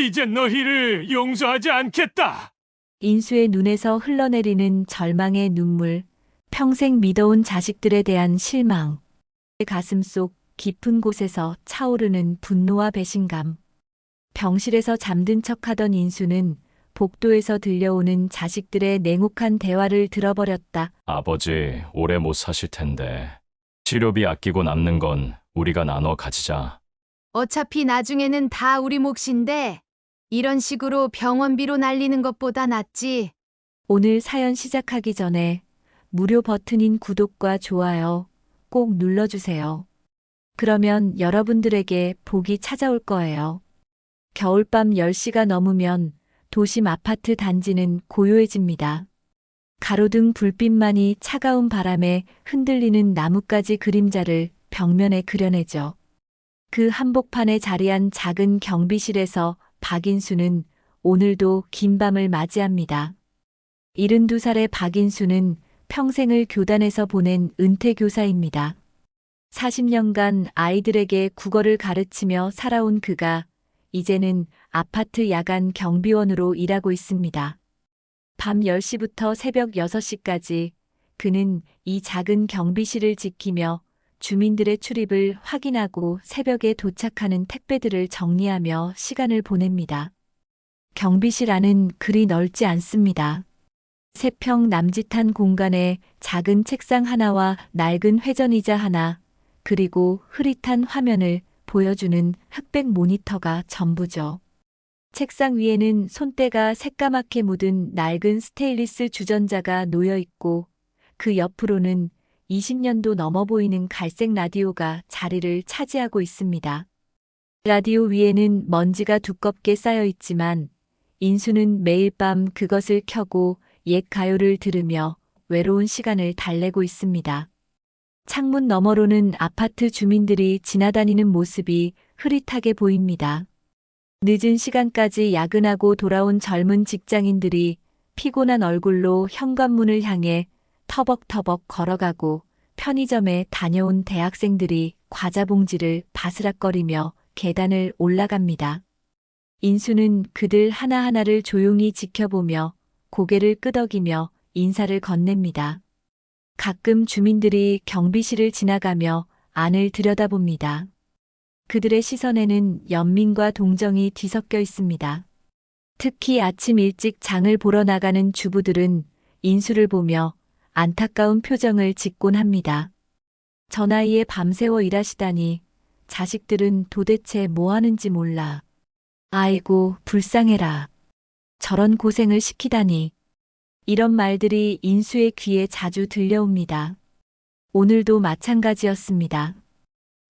이젠 너희를 용서하지 않겠다. 인수의 눈에서 흘러내리는 절망의 눈물, 평생 믿어온 자식들에 대한 실망, 가슴 속 깊은 곳에서 차오르는 분노와 배신감. 병실에서 잠든 척하던 인수는 복도에서 들려오는 자식들의 냉혹한 대화를 들어버렸다. 아버지, 오래 못 사실 텐데. 치료비 아끼고 남는 건 우리가 나눠 가지자. 어차피 나중에는 다 우리 몫인데 이런 식으로 병원비로 날리는 것보다 낫지. 오늘 사연 시작하기 전에 무료 버튼인 구독과 좋아요 꼭 눌러주세요. 그러면 여러분들에게 복이 찾아올 거예요. 겨울밤 10시가 넘으면 도심 아파트 단지는 고요해집니다. 가로등 불빛만이 차가운 바람에 흔들리는 나뭇가지 그림자를 벽면에 그려내죠. 그 한복판에 자리한 작은 경비실에서 박인수는 오늘도 긴 밤을 맞이합니다. 72살의 박인수는 평생을 교단에서 보낸 은퇴교사입니다. 40년간 아이들에게 국어를 가르치며 살아온 그가 이제는 아파트 야간 경비원으로 일하고 있습니다. 밤 10시부터 새벽 6시까지 그는 이 작은 경비실을 지키며 주민들의 출입을 확인하고 새벽에 도착하는 택배들을 정리하며 시간을 보냅니다. 경비실 안은 그리 넓지 않습니다. 3평 남짓한 공간에 작은 책상 하나와 낡은 회전의자 하나, 그리고 흐릿한 화면을 보여주는 흑백 모니터가 전부죠. 책상 위에는 손때가 새까맣게 묻은 낡은 스테인리스 주전자가 놓여 있고 그 옆으로는 20년도 넘어 보이는 갈색 라디오가 자리를 차지하고 있습니다. 라디오 위에는 먼지가 두껍게 쌓여 있지만 인수는 매일 밤 그것을 켜고 옛 가요를 들으며 외로운 시간을 달래고 있습니다. 창문 너머로는 아파트 주민들이 지나다니는 모습이 흐릿하게 보입니다. 늦은 시간까지 야근하고 돌아온 젊은 직장인들이 피곤한 얼굴로 현관문을 향해 터벅터벅 걸어가고 편의점에 다녀온 대학생들이 과자 봉지를 바스락거리며 계단을 올라갑니다. 인수는 그들 하나하나를 조용히 지켜보며 고개를 끄덕이며 인사를 건넵니다. 가끔 주민들이 경비실을 지나가며 안을 들여다봅니다. 그들의 시선에는 연민과 동정이 뒤섞여 있습니다. 특히 아침 일찍 장을 보러 나가는 주부들은 인수를 보며 안타까운 표정을 짓곤 합니다. 저 나이에 밤새워 일하시다니 자식들은 도대체 뭐 하는지 몰라. 아이고, 불쌍해라. 저런 고생을 시키다니. 이런 말들이 인수의 귀에 자주 들려옵니다. 오늘도 마찬가지였습니다.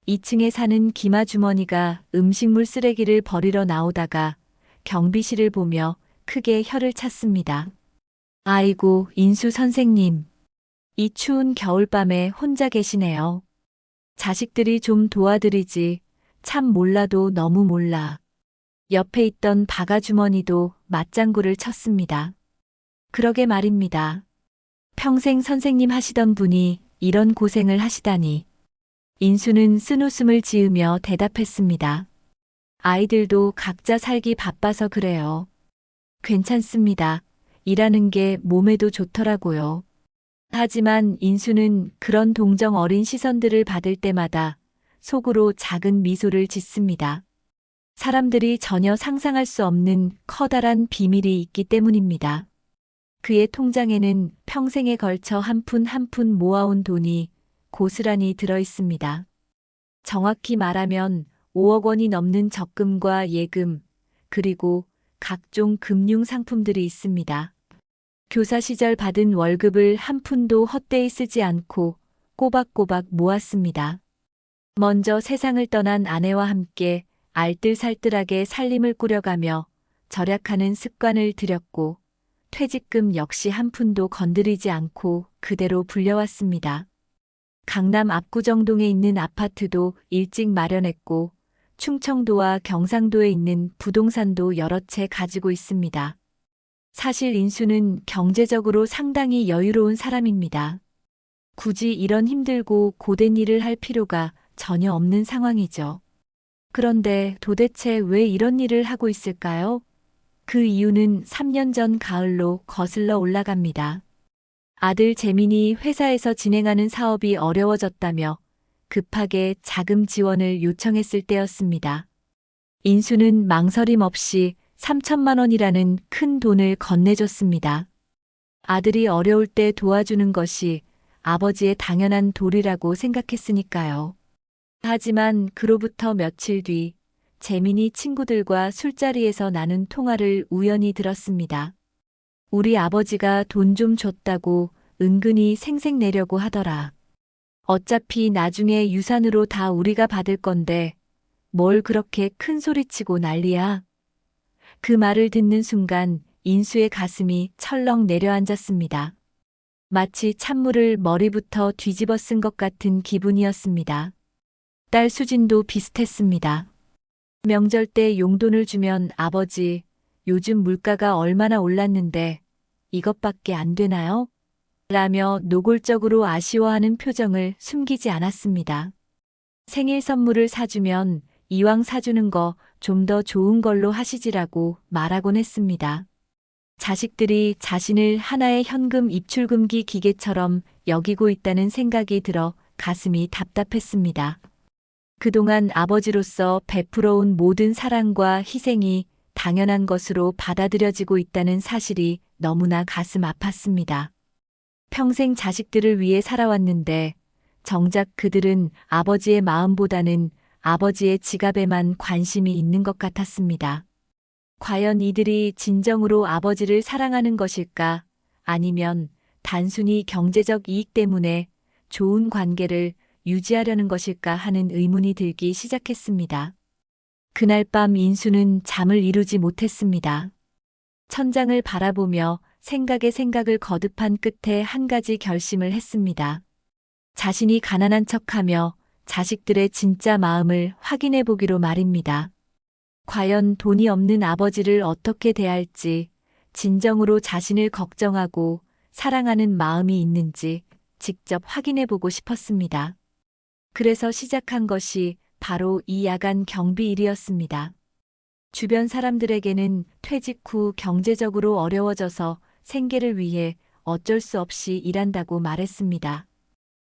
2층에 사는 김 아주머니가 음식물 쓰레기를 버리러 나오다가 경비실을 보며 크게 혀를 찼습니다. 아이고, 인수 선생님. 이 추운 겨울밤에 혼자 계시네요. 자식들이 좀 도와드리지. 참 몰라도 너무 몰라. 옆에 있던 박 아주머니도 맞장구를 쳤습니다. 그러게 말입니다. 평생 선생님 하시던 분이 이런 고생을 하시다니. 인수는 쓴웃음을 지으며 대답했습니다. 아이들도 각자 살기 바빠서 그래요. 괜찮습니다. 일하는 게 몸에도 좋더라고요. 하지만 인수는 그런 동정 어린 시선들을 받을 때마다 속으로 작은 미소를 짓습니다. 사람들이 전혀 상상할 수 없는 커다란 비밀이 있기 때문입니다. 그의 통장에는 평생에 걸쳐 한 푼 한 푼 모아온 돈이 고스란히 들어 있습니다. 정확히 말하면 5억 원이 넘는 적금과 예금, 그리고 각종 금융 상품들이 있습니다. 교사 시절 받은 월급을 한 푼도 헛되이 쓰지 않고 꼬박꼬박 모았습니다. 먼저 세상을 떠난 아내와 함께 알뜰살뜰하게 살림을 꾸려가며 절약하는 습관을 들였고 퇴직금 역시 한 푼도 건드리지 않고 그대로 불려왔습니다. 강남 압구정동에 있는 아파트도 일찍 마련했고 충청도와 경상도에 있는 부동산도 여러 채 가지고 있습니다. 사실 인수는 경제적으로 상당히 여유로운 사람입니다. 굳이 이런 힘들고 고된 일을 할 필요가 전혀 없는 상황이죠. 그런데 도대체 왜 이런 일을 하고 있을까요? 그 이유는 3년 전 가을로 거슬러 올라갑니다. 아들 재민이 회사에서 진행하는 사업이 어려워졌다며 급하게 자금 지원을 요청했을 때였습니다. 인수는 망설임 없이 3천만 원이라는 큰 돈을 건네줬습니다. 아들이 어려울 때 도와주는 것이 아버지의 당연한 도리라고 생각했으니까요. 하지만 그로부터 며칠 뒤 재민이 친구들과 술자리에서 나눈 통화를 우연히 들었습니다. 우리 아버지가 돈 좀 줬다고 은근히 생색내려고 하더라. 어차피 나중에 유산으로 다 우리가 받을 건데 뭘 그렇게 큰 소리치고 난리야. 그 말을 듣는 순간 인수의 가슴이 철렁 내려앉았습니다. 마치 찬물을 머리부터 뒤집어 쓴 것 같은 기분이었습니다. 딸 수진도 비슷했습니다. 명절 때 용돈을 주면 아버지, 요즘 물가가 얼마나 올랐는데 이것밖에 안 되나요? 라며 노골적으로 아쉬워하는 표정을 숨기지 않았습니다. 생일 선물을 사주면 이왕 사주는 거 좀 더 좋은 걸로 하시지라고 말하곤 했습니다. 자식들이 자신을 하나의 현금 입출금기 기계처럼 여기고 있다는 생각이 들어 가슴이 답답했습니다. 그동안 아버지로서 베풀어온 모든 사랑과 희생이 당연한 것으로 받아들여지고 있다는 사실이 너무나 가슴 아팠습니다. 평생 자식들을 위해 살아왔는데 정작 그들은 아버지의 마음보다는 아버지의 지갑에만 관심이 있는 것 같았습니다. 과연 이들이 진정으로 아버지를 사랑하는 것일까? 아니면 단순히 경제적 이익 때문에 좋은 관계를 유지하려는 것일까 하는 의문이 들기 시작했습니다. 그날 밤 인수는 잠을 이루지 못했습니다. 천장을 바라보며 생각에 생각을 거듭한 끝에 한 가지 결심을 했습니다. 자신이 가난한 척하며 자식들의 진짜 마음을 확인해 보기로 말입니다. 과연 돈이 없는 아버지를 어떻게 대할지, 진정으로 자신을 걱정하고 사랑하는 마음이 있는지 직접 확인해 보고 싶었습니다. 그래서 시작한 것이 바로 이 야간 경비 일이었습니다. 주변 사람들에게는 퇴직 후 경제적으로 어려워져서 생계를 위해 어쩔 수 없이 일한다고 말했습니다.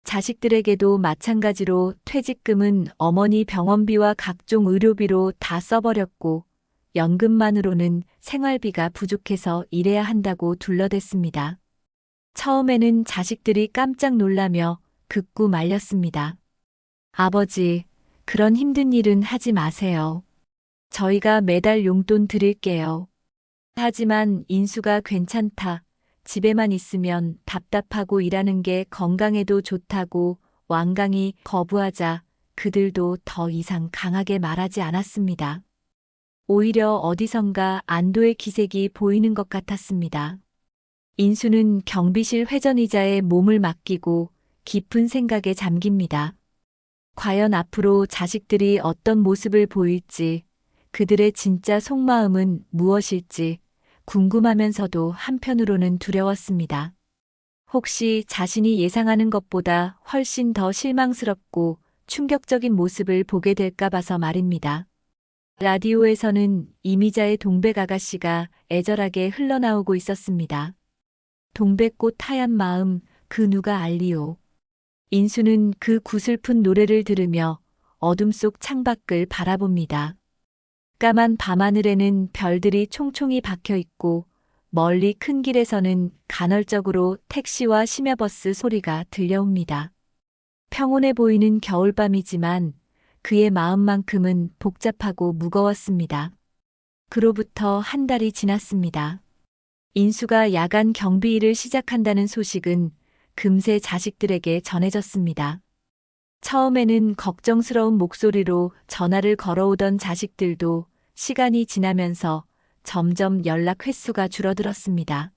자식들에게도 마찬가지로 퇴직금은 어머니 병원비와 각종 의료비로 다 써버렸고 연금만으로는 생활비가 부족해서 일해야 한다고 둘러댔습니다. 처음에는 자식들이 깜짝 놀라며 극구 말렸습니다. 아버지, 그런 힘든 일은 하지 마세요. 저희가 매달 용돈 드릴게요. 하지만 인수가 괜찮다. 집에만 있으면 답답하고 일하는 게 건강에도 좋다고 완강히 거부하자 그들도 더 이상 강하게 말하지 않았습니다. 오히려 어디선가 안도의 기색이 보이는 것 같았습니다. 인수는 경비실 회전의자에 몸을 맡기고 깊은 생각에 잠깁니다. 과연 앞으로 자식들이 어떤 모습을 보일지, 그들의 진짜 속마음은 무엇일지 궁금하면서도 한편으로는 두려웠습니다. 혹시 자신이 예상하는 것보다 훨씬 더 실망스럽고 충격적인 모습을 보게 될까 봐서 말입니다. 라디오에서는 이미자의 동백 아가씨가 애절하게 흘러나오고 있었습니다. 동백꽃 하얀 마음 그 누가 알리오. 인수는 그 구슬픈 노래를 들으며 어둠 속 창밖을 바라봅니다. 까만 밤하늘에는 별들이 총총히 박혀 있고 멀리 큰 길에서는 간헐적으로 택시와 심야버스 소리가 들려옵니다. 평온해 보이는 겨울밤이지만 그의 마음만큼은 복잡하고 무거웠습니다. 그로부터 한 달이 지났습니다. 인수가 야간 경비 일을 시작한다는 소식은 금세 자식들에게 전해졌습니다. 처음에는 걱정스러운 목소리로 전화를 걸어오던 자식들도 시간이 지나면서 점점 연락 횟수가 줄어들었습니다.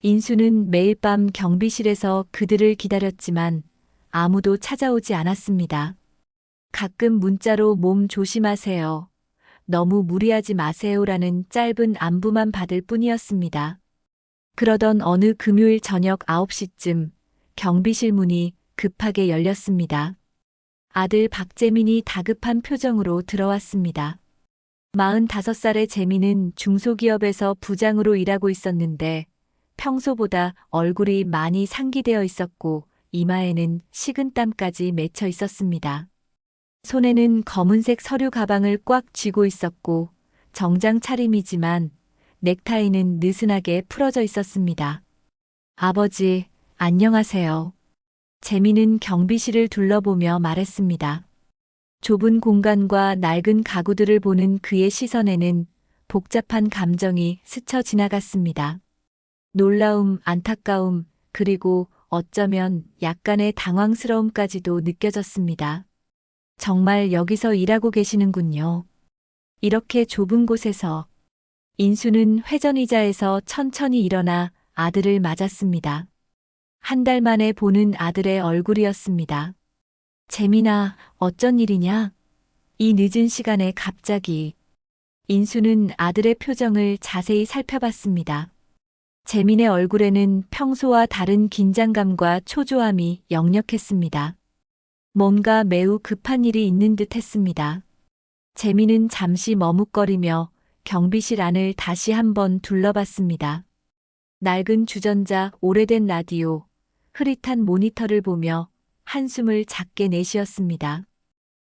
인수는 매일 밤 경비실에서 그들을 기다렸지만 아무도 찾아오지 않았습니다. 가끔 문자로 몸 조심하세요. 너무 무리하지 마세요라는 짧은 안부만 받을 뿐이었습니다. 그러던 어느 금요일 저녁 9시쯤 경비실 문이 급하게 열렸습니다. 아들 박재민이 다급한 표정으로 들어왔습니다. 45살의 재민은 중소기업에서 부장으로 일하고 있었는데 평소보다 얼굴이 많이 상기되어 있었고 이마에는 식은땀까지 맺혀 있었습니다. 손에는 검은색 서류 가방을 꽉 쥐고 있었고 정장 차림이지만 넥타이는 느슨하게 풀어져 있었습니다. 아버지, 안녕하세요. 재민은 경비실을 둘러보며 말했습니다. 좁은 공간과 낡은 가구들을 보는 그의 시선에는 복잡한 감정이 스쳐 지나갔습니다. 놀라움, 안타까움, 그리고 어쩌면 약간의 당황스러움까지도 느껴졌습니다. 정말 여기서 일하고 계시는군요. 이렇게 좁은 곳에서. 인수는 회전의자에서 천천히 일어나 아들을 맞았습니다. 한 달 만에 보는 아들의 얼굴이었습니다. 재민아, 어쩐 일이냐? 이 늦은 시간에 갑자기. 인수는 아들의 표정을 자세히 살펴봤습니다. 재민의 얼굴에는 평소와 다른 긴장감과 초조함이 역력했습니다. 뭔가 매우 급한 일이 있는 듯 했습니다. 재민은 잠시 머뭇거리며 경비실 안을 다시 한번 둘러봤습니다. 낡은 주전자, 오래된 라디오, 흐릿한 모니터를 보며 한숨을 작게 내쉬었습니다.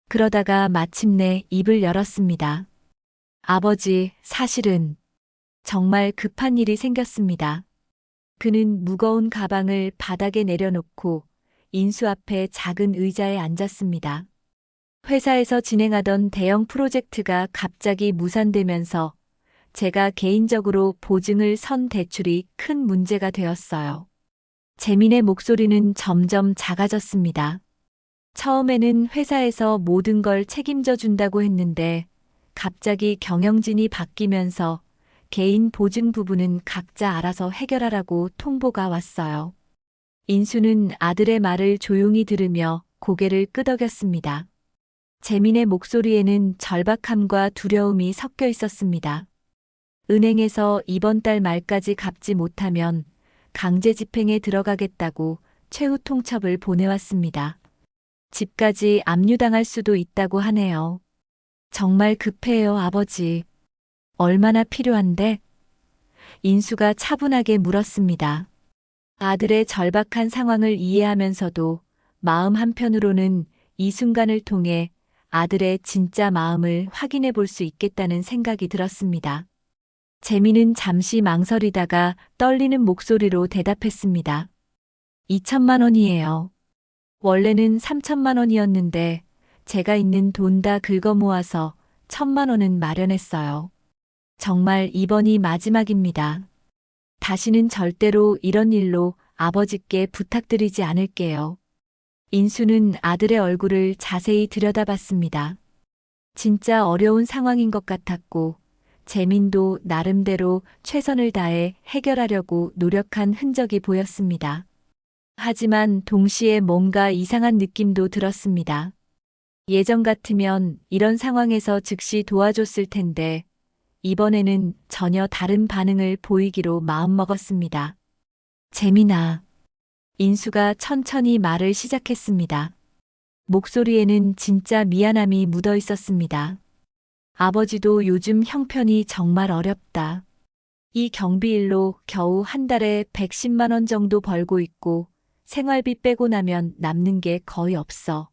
그러다가 마침내 입을 열었습니다. 아버지, 사실은 정말 급한 일이 생겼습니다. 그는 무거운 가방을 바닥에 내려놓고 인수 앞에 작은 의자에 앉았습니다. 회사에서 진행하던 대형 프로젝트가 갑자기 무산되면서 제가 개인적으로 보증을 선 대출이 큰 문제가 되었어요. 재민의 목소리는 점점 작아졌습니다. 처음에는 회사에서 모든 걸 책임져 준다고 했는데 갑자기 경영진이 바뀌면서 개인 보증 부분은 각자 알아서 해결하라고 통보가 왔어요. 인수는 아들의 말을 조용히 들으며 고개를 끄덕였습니다. 재민의 목소리에는 절박함과 두려움이 섞여 있었습니다. 은행에서 이번 달 말까지 갚지 못하면 강제 집행에 들어가겠다고 최후 통첩을 보내왔습니다. 집까지 압류당할 수도 있다고 하네요. 정말 급해요, 아버지. 얼마나 필요한데? 인수가 차분하게 물었습니다. 아들의 절박한 상황을 이해하면서도 마음 한편으로는 이 순간을 통해 아들의 진짜 마음을 확인해 볼 수 있겠다는 생각이 들었습니다. 재민은 잠시 망설이다가 떨리는 목소리로 대답했습니다. 2천만 원이에요. 원래는 3천만 원이었는데 제가 있는 돈 다 긁어 모아서 1,000만 원은 마련했어요. 정말 이번이 마지막입니다. 다시는 절대로 이런 일로 아버지께 부탁드리지 않을게요. 인수는 아들의 얼굴을 자세히 들여다봤습니다. 진짜 어려운 상황인 것 같았고 재민도 나름대로 최선을 다해 해결하려고 노력한 흔적이 보였습니다. 하지만 동시에 뭔가 이상한 느낌도 들었습니다. 예전 같으면 이런 상황에서 즉시 도와줬을 텐데 이번에는 전혀 다른 반응을 보이기로 마음먹었습니다. 재민아. 인수가 천천히 말을 시작했습니다. 목소리에는 진짜 미안함이 묻어 있었습니다. 아버지도 요즘 형편이 정말 어렵다. 이 경비일로 겨우 한 달에 110만 원 정도 벌고 있고 생활비 빼고 나면 남는 게 거의 없어.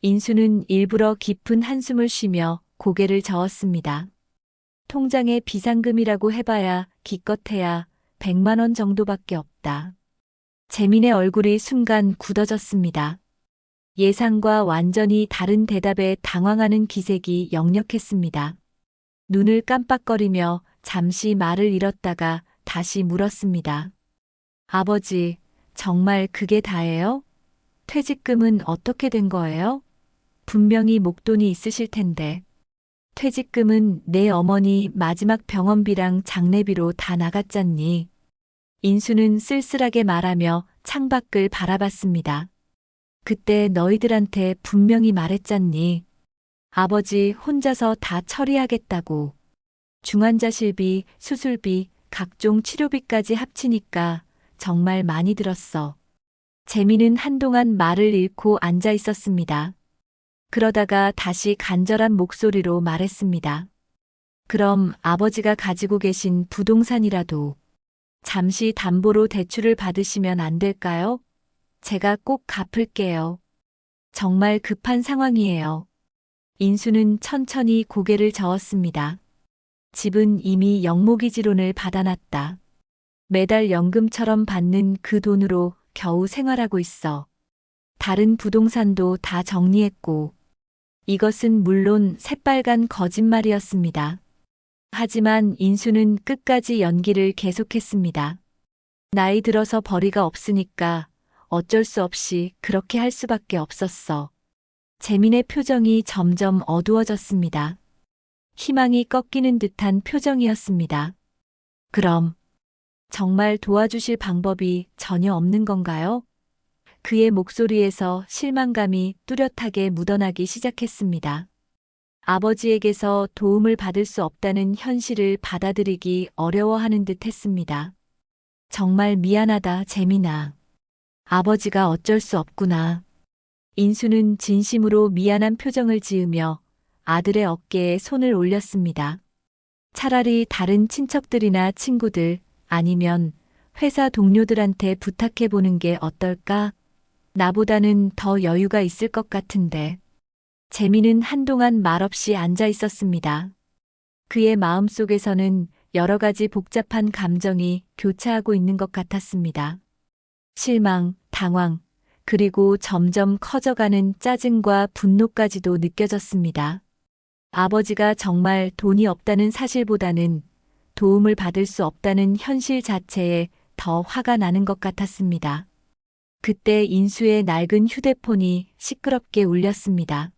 인수는 일부러 깊은 한숨을 쉬며 고개를 저었습니다. 통장에 비상금이라고 해봐야 기껏해야 100만 원 정도밖에 없다. 재민의 얼굴이 순간 굳어졌습니다. 예상과 완전히 다른 대답에 당황하는 기색이 역력했습니다. 눈을 깜빡거리며 잠시 말을 잃었다가 다시 물었습니다. 아버지, 정말 그게 다예요? 퇴직금은 어떻게 된 거예요? 분명히 목돈이 있으실 텐데. 퇴직금은 내 어머니 마지막 병원비랑 장례비로 다 나갔잖니. 인수는 쓸쓸하게 말하며 창밖을 바라봤습니다. 그때 너희들한테 분명히 말했잖니. 아버지 혼자서 다 처리하겠다고. 중환자실비, 수술비, 각종 치료비까지 합치니까 정말 많이 들었어. 재민은 한동안 말을 잃고 앉아 있었습니다. 그러다가 다시 간절한 목소리로 말했습니다. 그럼 아버지가 가지고 계신 부동산이라도 잠시 담보로 대출을 받으시면 안 될까요? 제가 꼭 갚을게요. 정말 급한 상황이에요. 인수는 천천히 고개를 저었습니다. 집은 이미 영모기지론을 받아놨다. 매달 연금처럼 받는 그 돈으로 겨우 생활하고 있어. 다른 부동산도 다 정리했고, 이것은 물론 새빨간 거짓말이었습니다. 하지만 인수는 끝까지 연기를 계속했습니다. 나이 들어서 벌이가 없으니까 어쩔 수 없이 그렇게 할 수밖에 없었어. 재민의 표정이 점점 어두워졌습니다. 희망이 꺾이는 듯한 표정이었습니다. 그럼 정말 도와주실 방법이 전혀 없는 건가요? 그의 목소리에서 실망감이 뚜렷하게 묻어나기 시작했습니다. 아버지에게서 도움을 받을 수 없다는 현실을 받아들이기 어려워하는 듯 했습니다. 정말 미안하다, 재민아. 아버지가 어쩔 수 없구나. 인수는 진심으로 미안한 표정을 지으며 아들의 어깨에 손을 올렸습니다. 차라리 다른 친척들이나 친구들 아니면 회사 동료들한테 부탁해보는 게 어떨까? 나보다는 더 여유가 있을 것 같은데. 재민은 한동안 말없이 앉아 있었습니다. 그의 마음속에서는 여러 가지 복잡한 감정이 교차하고 있는 것 같았습니다. 실망, 당황, 그리고 점점 커져가는 짜증과 분노까지도 느껴졌습니다. 아버지가 정말 돈이 없다는 사실보다는 도움을 받을 수 없다는 현실 자체에 더 화가 나는 것 같았습니다. 그때 인수의 낡은 휴대폰이 시끄럽게 울렸습니다.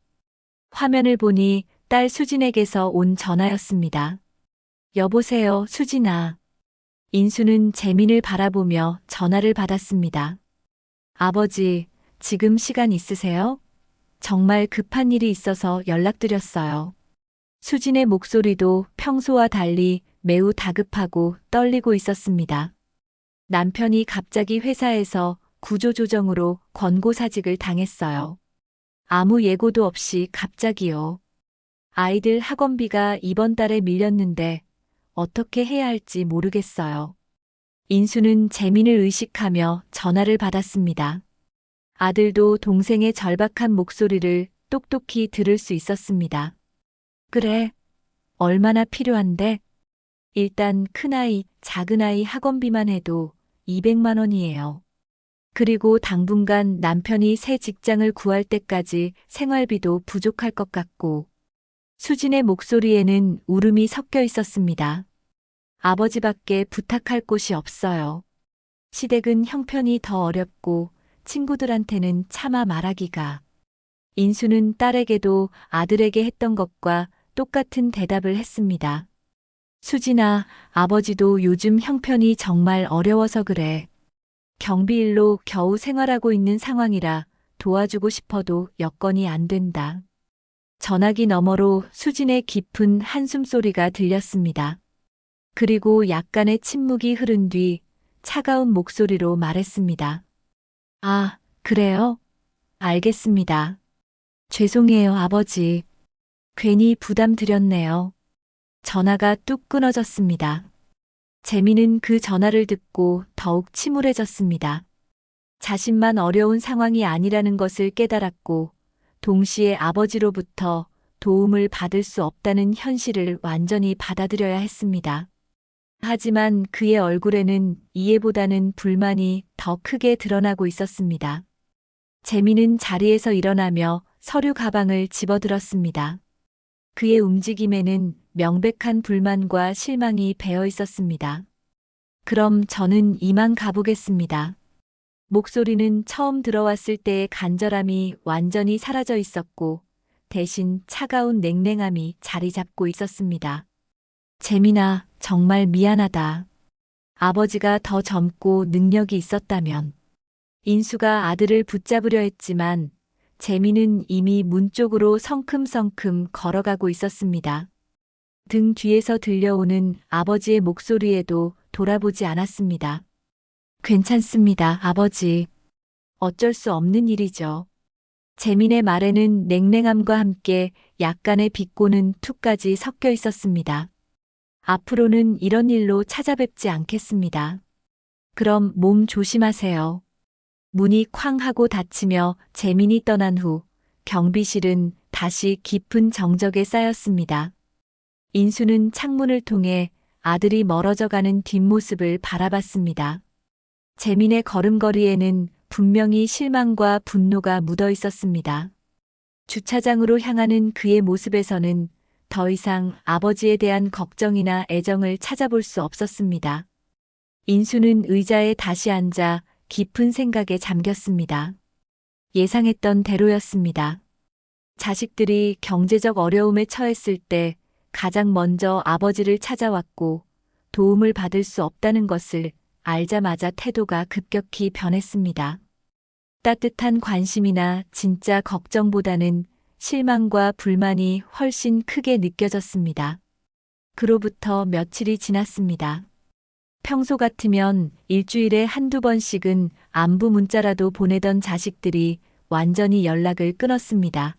화면을 보니 딸 수진에게서 온 전화였습니다. 여보세요, 수진아. 인수는 재민을 바라보며 전화를 받았습니다. 아버지, 지금 시간 있으세요? 정말 급한 일이 있어서 연락드렸어요. 수진의 목소리도 평소와 달리 매우 다급하고 떨리고 있었습니다. 남편이 갑자기 회사에서 구조조정으로 권고사직을 당했어요. 아무 예고도 없이 갑자기요. 아이들 학원비가 이번 달에 밀렸는데 어떻게 해야 할지 모르겠어요. 인수는 재민을 의식하며 전화를 받았습니다. 아들도 동생의 절박한 목소리를 똑똑히 들을 수 있었습니다. 그래, 얼마나 필요한데? 일단 큰아이, 작은아이 학원비만 해도 200만 원이에요. 그리고 당분간 남편이 새 직장을 구할 때까지 생활비도 부족할 것 같고. 수진의 목소리에는 울음이 섞여 있었습니다. 아버지밖에 부탁할 곳이 없어요. 시댁은 형편이 더 어렵고 친구들한테는 차마 말하기가. 인수는 딸에게도 아들에게 했던 것과 똑같은 대답을 했습니다. 수진아, 아버지도 요즘 형편이 정말 어려워서 그래. 경비일로 겨우 생활하고 있는 상황이라 도와주고 싶어도 여건이 안 된다. 전화기 너머로 수진의 깊은 한숨소리가 들렸습니다. 그리고 약간의 침묵이 흐른 뒤 차가운 목소리로 말했습니다. 아, 그래요? 알겠습니다. 죄송해요, 아버지. 괜히 부담 드렸네요. 전화가 뚝 끊어졌습니다. 재민은 그 전화를 듣고 더욱 침울해졌습니다. 자신만 어려운 상황이 아니라는 것을 깨달았고, 동시에 아버지로부터 도움을 받을 수 없다는 현실을 완전히 받아들여야 했습니다. 하지만 그의 얼굴에는 이해보다는 불만이 더 크게 드러나고 있었습니다. 재민은 자리에서 일어나며 서류 가방을 집어들었습니다. 그의 움직임에는 명백한 불만과 실망이 배어 있었습니다. 그럼 저는 이만 가보겠습니다. 목소리는 처음 들어왔을 때의 간절함이 완전히 사라져 있었고 대신 차가운 냉랭함이 자리 잡고 있었습니다. 재민아, 정말 미안하다. 아버지가 더 젊고 능력이 있었다면. 인수가 아들을 붙잡으려 했지만 재민은 이미 문 쪽으로 성큼성큼 걸어가고 있었습니다. 등 뒤에서 들려오는 아버지의 목소리에도 돌아보지 않았습니다. 괜찮습니다, 아버지. 어쩔 수 없는 일이죠. 재민의 말에는 냉랭함과 함께 약간의 비꼬는 툭까지 섞여 있었습니다. 앞으로는 이런 일로 찾아뵙지 않겠습니다. 그럼 몸 조심하세요. 문이 쾅 하고 닫히며 재민이 떠난 후 경비실은 다시 깊은 정적에 쌓였습니다. 인수는 창문을 통해 아들이 멀어져가는 뒷모습을 바라봤습니다. 재민의 걸음걸이에는 분명히 실망과 분노가 묻어 있었습니다. 주차장으로 향하는 그의 모습에서는 더 이상 아버지에 대한 걱정이나 애정을 찾아볼 수 없었습니다. 인수는 의자에 다시 앉아 깊은 생각에 잠겼습니다. 예상했던 대로였습니다. 자식들이 경제적 어려움에 처했을 때 가장 먼저 아버지를 찾아왔고 도움을 받을 수 없다는 것을 알자마자 태도가 급격히 변했습니다. 따뜻한 관심이나 진짜 걱정보다는 실망과 불만이 훨씬 크게 느껴졌습니다. 그로부터 며칠이 지났습니다. 평소 같으면 일주일에 한두 번씩은 안부 문자라도 보내던 자식들이 완전히 연락을 끊었습니다.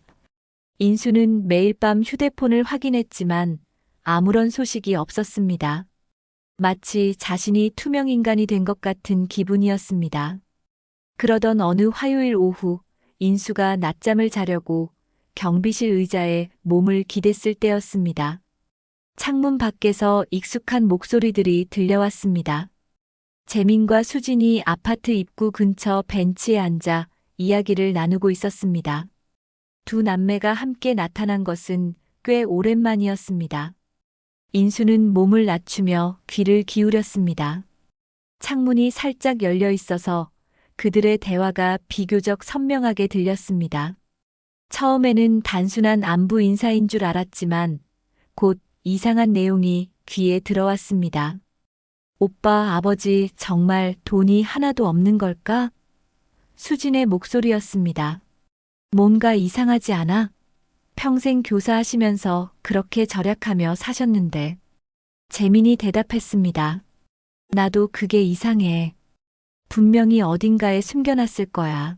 인수는 매일 밤 휴대폰을 확인했지만 아무런 소식이 없었습니다. 마치 자신이 투명인간이 된 것 같은 기분이었습니다. 그러던 어느 화요일 오후 인수가 낮잠을 자려고 경비실 의자에 몸을 기댔을 때였습니다. 창문 밖에서 익숙한 목소리들이 들려왔습니다. 재민과 수진이 아파트 입구 근처 벤치에 앉아 이야기를 나누고 있었습니다. 두 남매가 함께 나타난 것은 꽤 오랜만이었습니다. 인수는 몸을 낮추며 귀를 기울였습니다. 창문이 살짝 열려 있어서 그들의 대화가 비교적 선명하게 들렸습니다. 처음에는 단순한 안부 인사인 줄 알았지만 곧 이상한 내용이 귀에 들어왔습니다. 오빠, 아버지 정말 돈이 하나도 없는 걸까? 수진의 목소리였습니다. 뭔가 이상하지 않아? 평생 교사하시면서 그렇게 절약하며 사셨는데. 재민이 대답했습니다. 나도 그게 이상해. 분명히 어딘가에 숨겨놨을 거야.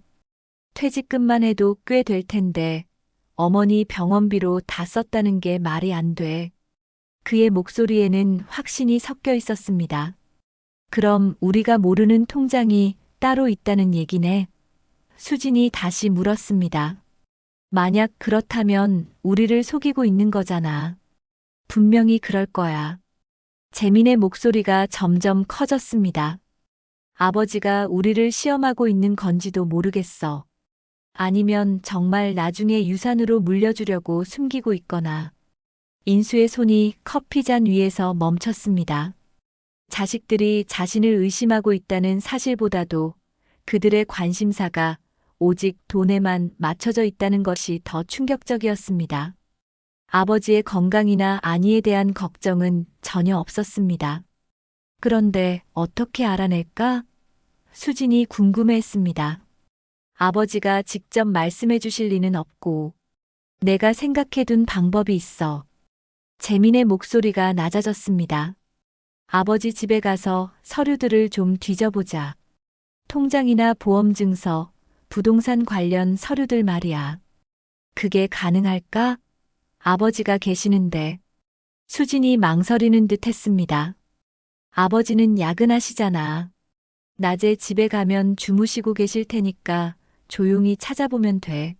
퇴직금만 해도 꽤 될 텐데 어머니 병원비로 다 썼다는 게 말이 안 돼. 그의 목소리에는 확신이 섞여 있었습니다. 그럼 우리가 모르는 통장이 따로 있다는 얘기네. 수진이 다시 물었습니다. 만약 그렇다면 우리를 속이고 있는 거잖아. 분명히 그럴 거야. 재민의 목소리가 점점 커졌습니다. 아버지가 우리를 시험하고 있는 건지도 모르겠어. 아니면 정말 나중에 유산으로 물려주려고 숨기고 있거나. 인수의 손이 커피잔 위에서 멈췄습니다. 자식들이 자신을 의심하고 있다는 사실보다도 그들의 관심사가 오직 돈에만 맞춰져 있다는 것이 더 충격적이었습니다. 아버지의 건강이나 안위에 대한 걱정은 전혀 없었습니다. 그런데 어떻게 알아낼까? 수진이 궁금해했습니다. 아버지가 직접 말씀해 주실 리는 없고 내가 생각해둔 방법이 있어. 재민의 목소리가 낮아졌습니다. 아버지 집에 가서 서류들을 좀 뒤져보자. 통장이나 보험증서, 부동산 관련 서류들 말이야. 그게 가능할까? 아버지가 계시는데. 수진이 망설이는 듯 했습니다. 아버지는 야근하시잖아. 낮에 집에 가면 주무시고 계실 테니까 조용히 찾아보면 돼.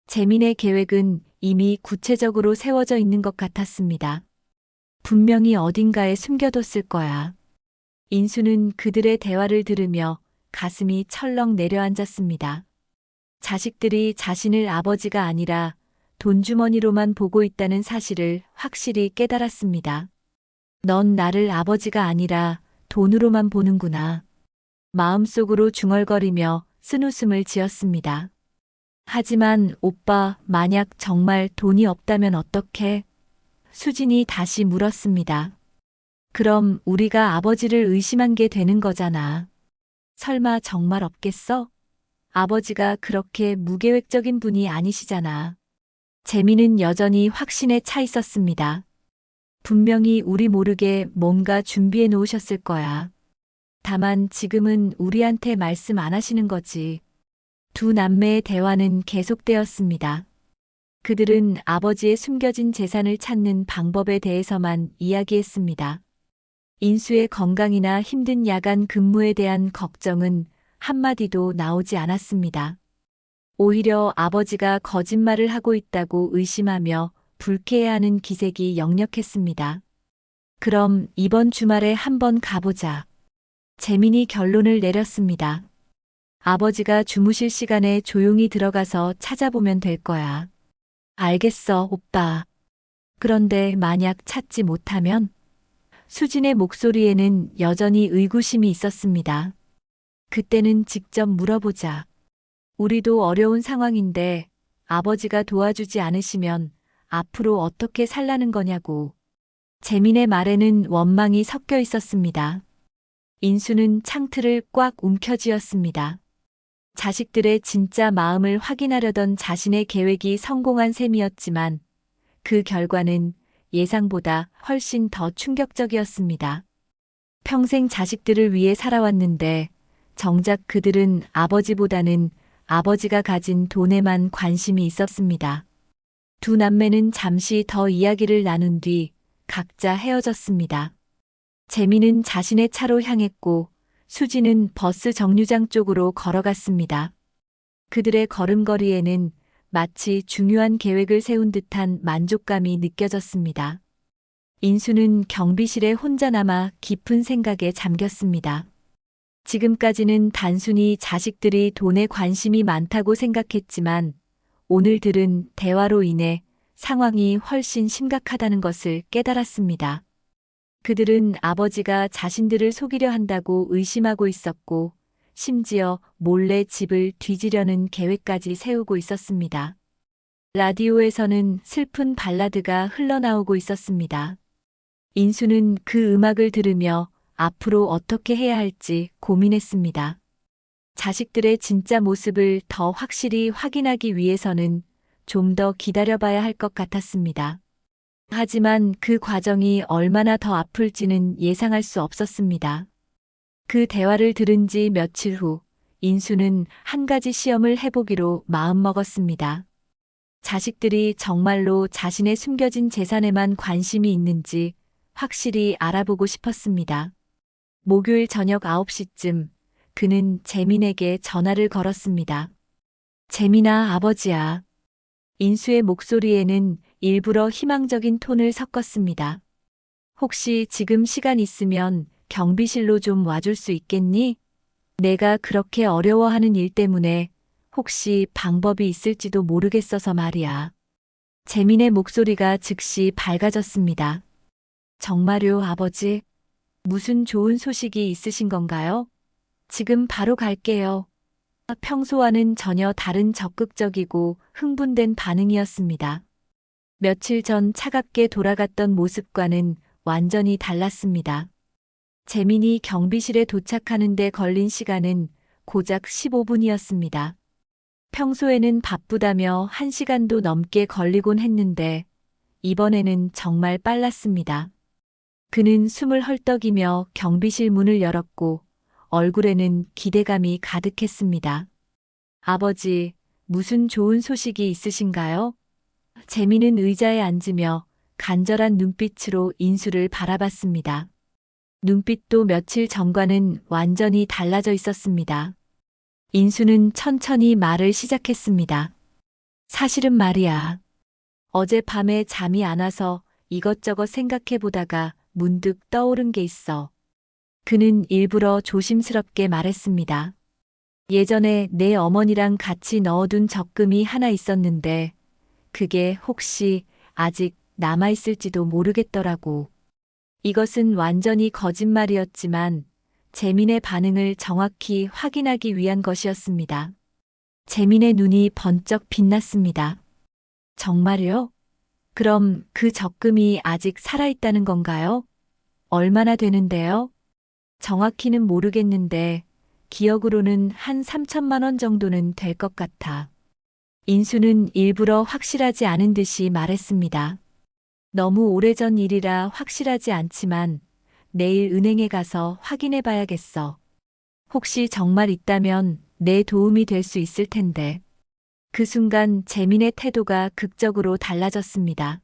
재민의 계획은 이미 구체적으로 세워져 있는 것 같았습니다. 분명히 어딘가에 숨겨뒀을 거야. 인수는 그들의 대화를 들으며 가슴이 철렁 내려앉았습니다. 자식들이 자신을 아버지가 아니라 돈주머니로만 보고 있다는 사실을 확실히 깨달았습니다. 넌 나를 아버지가 아니라 돈으로만 보는구나. 마음속으로 중얼거리며 쓴웃음을 지었습니다. 하지만 오빠, 만약 정말 돈이 없다면 어떡해? 수진이 다시 물었습니다. 그럼 우리가 아버지를 의심한 게 되는 거잖아. 설마 정말 없겠어? 아버지가 그렇게 무계획적인 분이 아니시잖아. 재민은 여전히 확신에 차 있었습니다. 분명히 우리 모르게 뭔가 준비해 놓으셨을 거야. 다만 지금은 우리한테 말씀 안 하시는 거지. 두 남매의 대화는 계속되었습니다. 그들은 아버지의 숨겨진 재산을 찾는 방법에 대해서만 이야기했습니다. 인수의 건강이나 힘든 야간 근무에 대한 걱정은 한마디도 나오지 않았습니다. 오히려 아버지가 거짓말을 하고 있다고 의심하며 불쾌해하는 기색이 역력했습니다. 그럼 이번 주말에 한번 가보자. 재민이 결론을 내렸습니다. 아버지가 주무실 시간에 조용히 들어가서 찾아보면 될 거야. 알겠어, 오빠. 그런데 만약 찾지 못하면? 수진의 목소리에는 여전히 의구심이 있었습니다. 그때는 직접 물어보자. 우리도 어려운 상황인데 아버지가 도와주지 않으시면 앞으로 어떻게 살라는 거냐고. 재민의 말에는 원망이 섞여 있었습니다. 인수는 창틀을 꽉 움켜쥐었습니다. 자식들의 진짜 마음을 확인하려던 자신의 계획이 성공한 셈이었지만 그 결과는 예상보다 훨씬 더 충격적이었습니다. 평생 자식들을 위해 살아왔는데 정작 그들은 아버지보다는 아버지가 가진 돈에만 관심이 있었습니다. 두 남매는 잠시 더 이야기를 나눈 뒤 각자 헤어졌습니다. 재민은 자신의 차로 향했고 수지는 버스 정류장 쪽으로 걸어갔습니다. 그들의 걸음걸이에는 마치 중요한 계획을 세운 듯한 만족감이 느껴졌습니다. 인수는 경비실에 혼자 남아 깊은 생각에 잠겼습니다. 지금까지는 단순히 자식들이 돈에 관심이 많다고 생각했지만 오늘 들은 대화로 인해 상황이 훨씬 심각하다는 것을 깨달았습니다. 그들은 아버지가 자신들을 속이려 한다고 의심하고 있었고 심지어 몰래 집을 뒤지려는 계획까지 세우고 있었습니다. 라디오에서는 슬픈 발라드가 흘러나오고 있었습니다. 인수는 그 음악을 들으며 앞으로 어떻게 해야 할지 고민했습니다. 자식들의 진짜 모습을 더 확실히 확인하기 위해서는 좀 더 기다려봐야 할 것 같았습니다. 하지만 그 과정이 얼마나 더 아플지는 예상할 수 없었습니다. 그 대화를 들은 지 며칠 후 인수는 한 가지 시험을 해보기로 마음먹었습니다. 자식들이 정말로 자신의 숨겨진 재산에만 관심이 있는지 확실히 알아보고 싶었습니다. 목요일 저녁 9시쯤 그는 재민에게 전화를 걸었습니다. 재민아, 아버지야. 인수의 목소리에는 일부러 희망적인 톤을 섞었습니다. 혹시 지금 시간 있으면 경비실로 좀 와줄 수 있겠니? 내가 그렇게 어려워하는 일 때문에 혹시 방법이 있을지도 모르겠어서 말이야. 재민의 목소리가 즉시 밝아졌습니다. 정말요, 아버지? 무슨 좋은 소식이 있으신 건가요? 지금 바로 갈게요. 평소와는 전혀 다른 적극적이고 흥분된 반응이었습니다. 며칠 전 차갑게 돌아갔던 모습과는 완전히 달랐습니다. 재민이 경비실에 도착하는 데 걸린 시간은 고작 15분이었습니다. 평소에는 바쁘다며 1시간도 넘게 걸리곤 했는데 이번에는 정말 빨랐습니다. 그는 숨을 헐떡이며 경비실 문을 열었고 얼굴에는 기대감이 가득했습니다. 아버지, 무슨 좋은 소식이 있으신가요? 재민은 의자에 앉으며 간절한 눈빛으로 인수를 바라봤습니다. 눈빛도 며칠 전과는 완전히 달라져 있었습니다. 인수는 천천히 말을 시작했습니다. 사실은 말이야. 어젯밤에 잠이 안 와서 이것저것 생각해 보다가 문득 떠오른 게 있어. 그는 일부러 조심스럽게 말했습니다. 예전에 내 어머니랑 같이 넣어둔 적금이 하나 있었는데 그게 혹시 아직 남아있을지도 모르겠더라고. 이것은 완전히 거짓말이었지만 재민의 반응을 정확히 확인하기 위한 것이었습니다. 재민의 눈이 번쩍 빛났습니다. 정말요? 그럼 그 적금이 아직 살아있다는 건가요? 얼마나 되는데요? 정확히는 모르겠는데 기억으로는 한 3천만 원 정도는 될 것 같아. 인수는 일부러 확실하지 않은 듯이 말했습니다. 너무 오래전 일이라 확실하지 않지만 내일 은행에 가서 확인해 봐야겠어. 혹시 정말 있다면 내 도움이 될 수 있을 텐데. 그 순간 재민의 태도가 극적으로 달라졌습니다.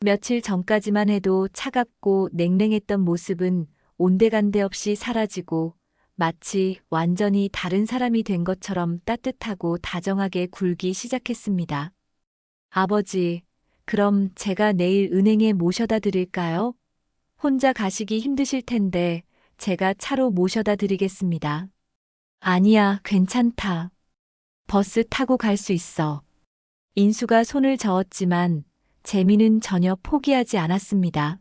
며칠 전까지만 해도 차갑고 냉랭했던 모습은 온데간데 없이 사라지고 마치 완전히 다른 사람이 된 것처럼 따뜻하고 다정하게 굴기 시작했습니다. 아버지, 그럼 제가 내일 은행에 모셔다 드릴까요? 혼자 가시기 힘드실 텐데 제가 차로 모셔다 드리겠습니다. 아니야, 괜찮다. 버스 타고 갈 수 있어. 인수가 손을 저었지만 재미는 전혀 포기하지 않았습니다.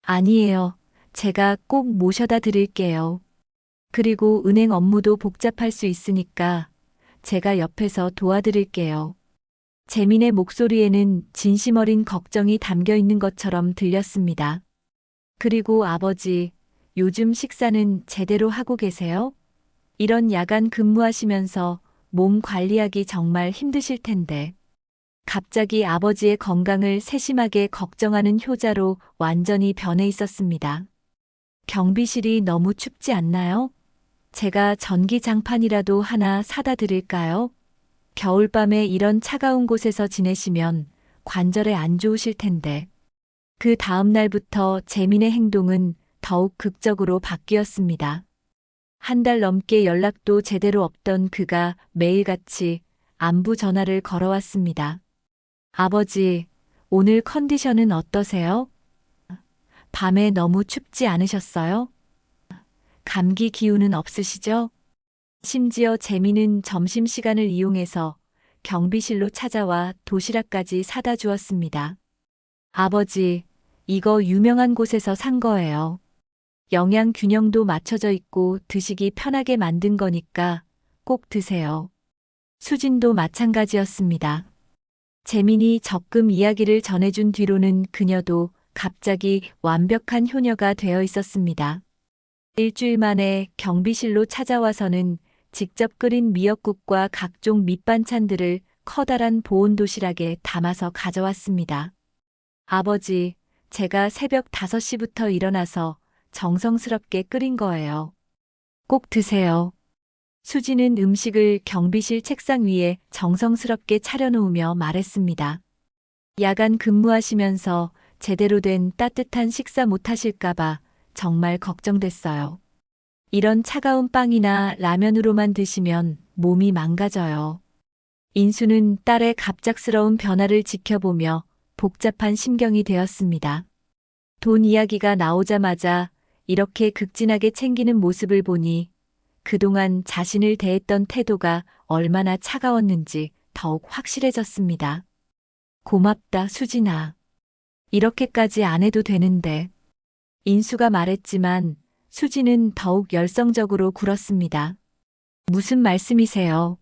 아니에요. 제가 꼭 모셔다 드릴게요. 그리고 은행 업무도 복잡할 수 있으니까 제가 옆에서 도와드릴게요. 재민의 목소리에는 진심 어린 걱정이 담겨 있는 것처럼 들렸습니다. 그리고 아버지, 요즘 식사는 제대로 하고 계세요? 이런 야간 근무하시면서 몸 관리하기 정말 힘드실 텐데. 갑자기 아버지의 건강을 세심하게 걱정하는 효자로 완전히 변해 있었습니다. 경비실이 너무 춥지 않나요? 제가 전기장판이라도 하나 사다 드릴까요? 겨울밤에 이런 차가운 곳에서 지내시면 관절에 안 좋으실 텐데. 그 다음 날부터 재민의 행동은 더욱 극적으로 바뀌었습니다. 한 달 넘게 연락도 제대로 없던 그가 매일같이 안부 전화를 걸어왔습니다. 아버지, 오늘 컨디션은 어떠세요? 밤에 너무 춥지 않으셨어요? 감기 기운은 없으시죠? 심지어 재미는 점심시간을 이용해서 경비실로 찾아와 도시락까지 사다 주었습니다. 아버지, 이거 유명한 곳에서 산 거예요. 영양 균형도 맞춰져 있고 드시기 편하게 만든 거니까 꼭 드세요. 수진도 마찬가지였습니다. 재민이 적금 이야기를 전해준 뒤로는 그녀도 갑자기 완벽한 효녀가 되어 있었습니다. 일주일 만에 경비실로 찾아와서는 직접 끓인 미역국과 각종 밑반찬들을 커다란 보온 도시락에 담아서 가져왔습니다. 아버지, 제가 새벽 5시부터 일어나서 정성스럽게 끓인 거예요. 꼭 드세요. 수지는 음식을 경비실 책상 위에 정성스럽게 차려놓으며 말했습니다. 야간 근무하시면서 제대로 된 따뜻한 식사 못하실까봐 정말 걱정됐어요. 이런 차가운 빵이나 라면으로만 드시면 몸이 망가져요. 인수는 딸의 갑작스러운 변화를 지켜보며 복잡한 심경이 되었습니다. 돈 이야기가 나오자마자 이렇게 극진하게 챙기는 모습을 보니 그동안 자신을 대했던 태도가 얼마나 차가웠는지 더욱 확실해졌습니다. 고맙다, 수진아. 이렇게까지 안 해도 되는데. 인수가 말했지만 수진은 더욱 열성적으로 굴었습니다. 무슨 말씀이세요?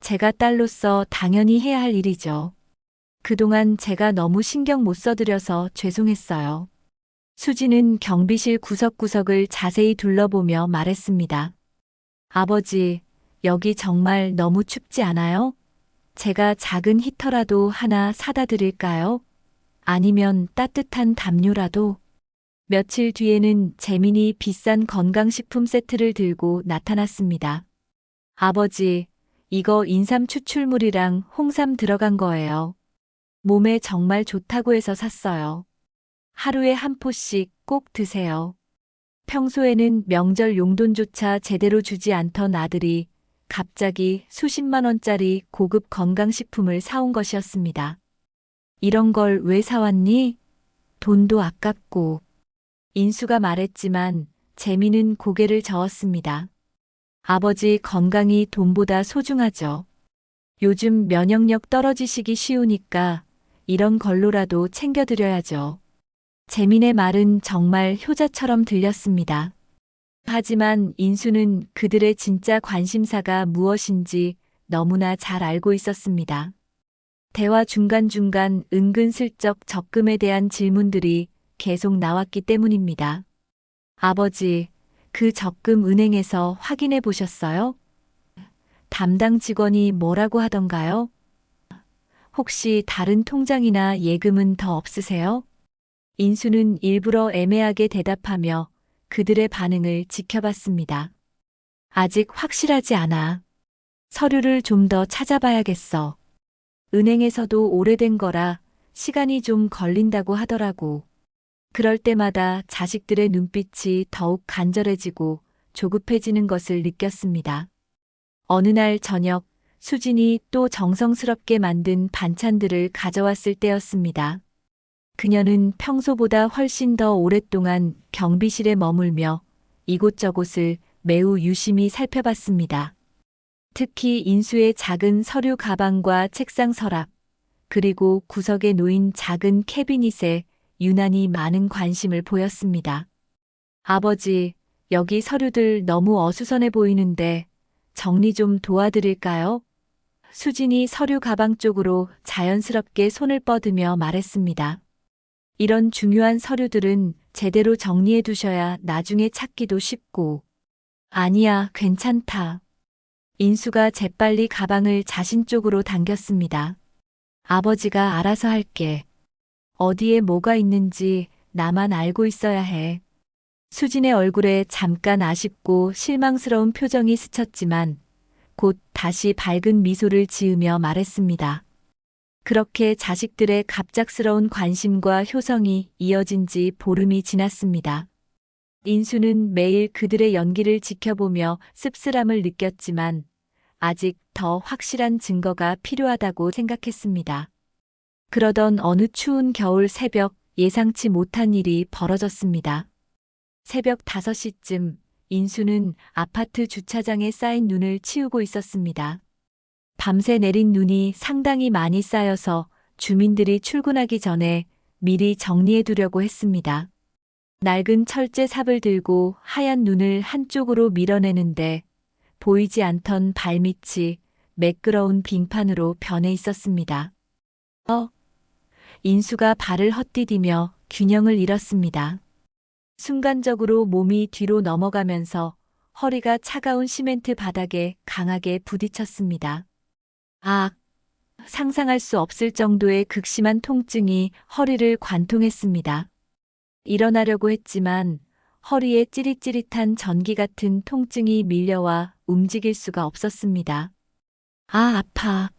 제가 딸로서 당연히 해야 할 일이죠. 그동안 제가 너무 신경 못 써드려서 죄송했어요. 수진은 경비실 구석구석을 자세히 둘러보며 말했습니다. 아버지, 여기 정말 너무 춥지 않아요? 제가 작은 히터라도 하나 사다 드릴까요? 아니면 따뜻한 담요라도? 며칠 뒤에는 재민이 비싼 건강식품 세트를 들고 나타났습니다. 아버지, 이거 인삼 추출물이랑 홍삼 들어간 거예요. 몸에 정말 좋다고 해서 샀어요. 하루에 한 포씩 꼭 드세요. 평소에는 명절 용돈조차 제대로 주지 않던 아들이 갑자기 수십만 원짜리 고급 건강식품을 사온 것이었습니다. 이런 걸 왜 사왔니? 돈도 아깝고. 인수가 말했지만 재미는 고개를 저었습니다. 아버지 건강이 돈보다 소중하죠. 요즘 면역력 떨어지시기 쉬우니까 이런 걸로라도 챙겨드려야죠. 재민의 말은 정말 효자처럼 들렸습니다. 하지만 인수는 그들의 진짜 관심사가 무엇인지 너무나 잘 알고 있었습니다. 대화 중간중간 은근슬쩍 적금에 대한 질문들이 계속 나왔기 때문입니다. 아버지, 그 적금 은행에서 확인해 보셨어요? 담당 직원이 뭐라고 하던가요? 혹시 다른 통장이나 예금은 더 없으세요? 인수는 일부러 애매하게 대답하며 그들의 반응을 지켜봤습니다. 아직 확실하지 않아. 서류를 좀 더 찾아봐야겠어. 은행에서도 오래된 거라 시간이 좀 걸린다고 하더라고. 그럴 때마다 자식들의 눈빛이 더욱 간절해지고 조급해지는 것을 느꼈습니다. 어느 날 저녁, 수진이 또 정성스럽게 만든 반찬들을 가져왔을 때였습니다. 그녀는 평소보다 훨씬 더 오랫동안 경비실에 머물며 이곳저곳을 매우 유심히 살펴봤습니다. 특히 인수의 작은 서류 가방과 책상 서랍, 그리고 구석에 놓인 작은 캐비닛에 유난히 많은 관심을 보였습니다. 아버지, 여기 서류들 너무 어수선해 보이는데 정리 좀 도와드릴까요? 수진이 서류 가방 쪽으로 자연스럽게 손을 뻗으며 말했습니다. 이런 중요한 서류들은 제대로 정리해 두셔야 나중에 찾기도 쉽고. 아니야, 괜찮다. 인수가 재빨리 가방을 자신 쪽으로 당겼습니다. 아버지가 알아서 할게. 어디에 뭐가 있는지 나만 알고 있어야 해. 수진의 얼굴에 잠깐 아쉽고 실망스러운 표정이 스쳤지만 곧 다시 밝은 미소를 지으며 말했습니다. 그렇게 자식들의 갑작스러운 관심과 효성이 이어진 지 보름이 지났습니다. 인수는 매일 그들의 연기를 지켜보며 씁쓸함을 느꼈지만 아직 더 확실한 증거가 필요하다고 생각했습니다. 그러던 어느 추운 겨울 새벽 예상치 못한 일이 벌어졌습니다. 새벽 5시쯤 인수는 아파트 주차장에 쌓인 눈을 치우고 있었습니다. 밤새 내린 눈이 상당히 많이 쌓여서 주민들이 출근하기 전에 미리 정리해 두려고 했습니다. 낡은 철제 삽을 들고 하얀 눈을 한쪽으로 밀어내는데 보이지 않던 발밑이 매끄러운 빙판으로 변해 있었습니다. 인수가 발을 헛디디며 균형을 잃었습니다. 순간적으로 몸이 뒤로 넘어가면서 허리가 차가운 시멘트 바닥에 강하게 부딪혔습니다. 상상할 수 없을 정도의 극심한 통증이 허리를 관통했습니다. 일어나려고 했지만 허리에 찌릿찌릿한 전기 같은 통증이 밀려와 움직일 수가 없었습니다. 아파.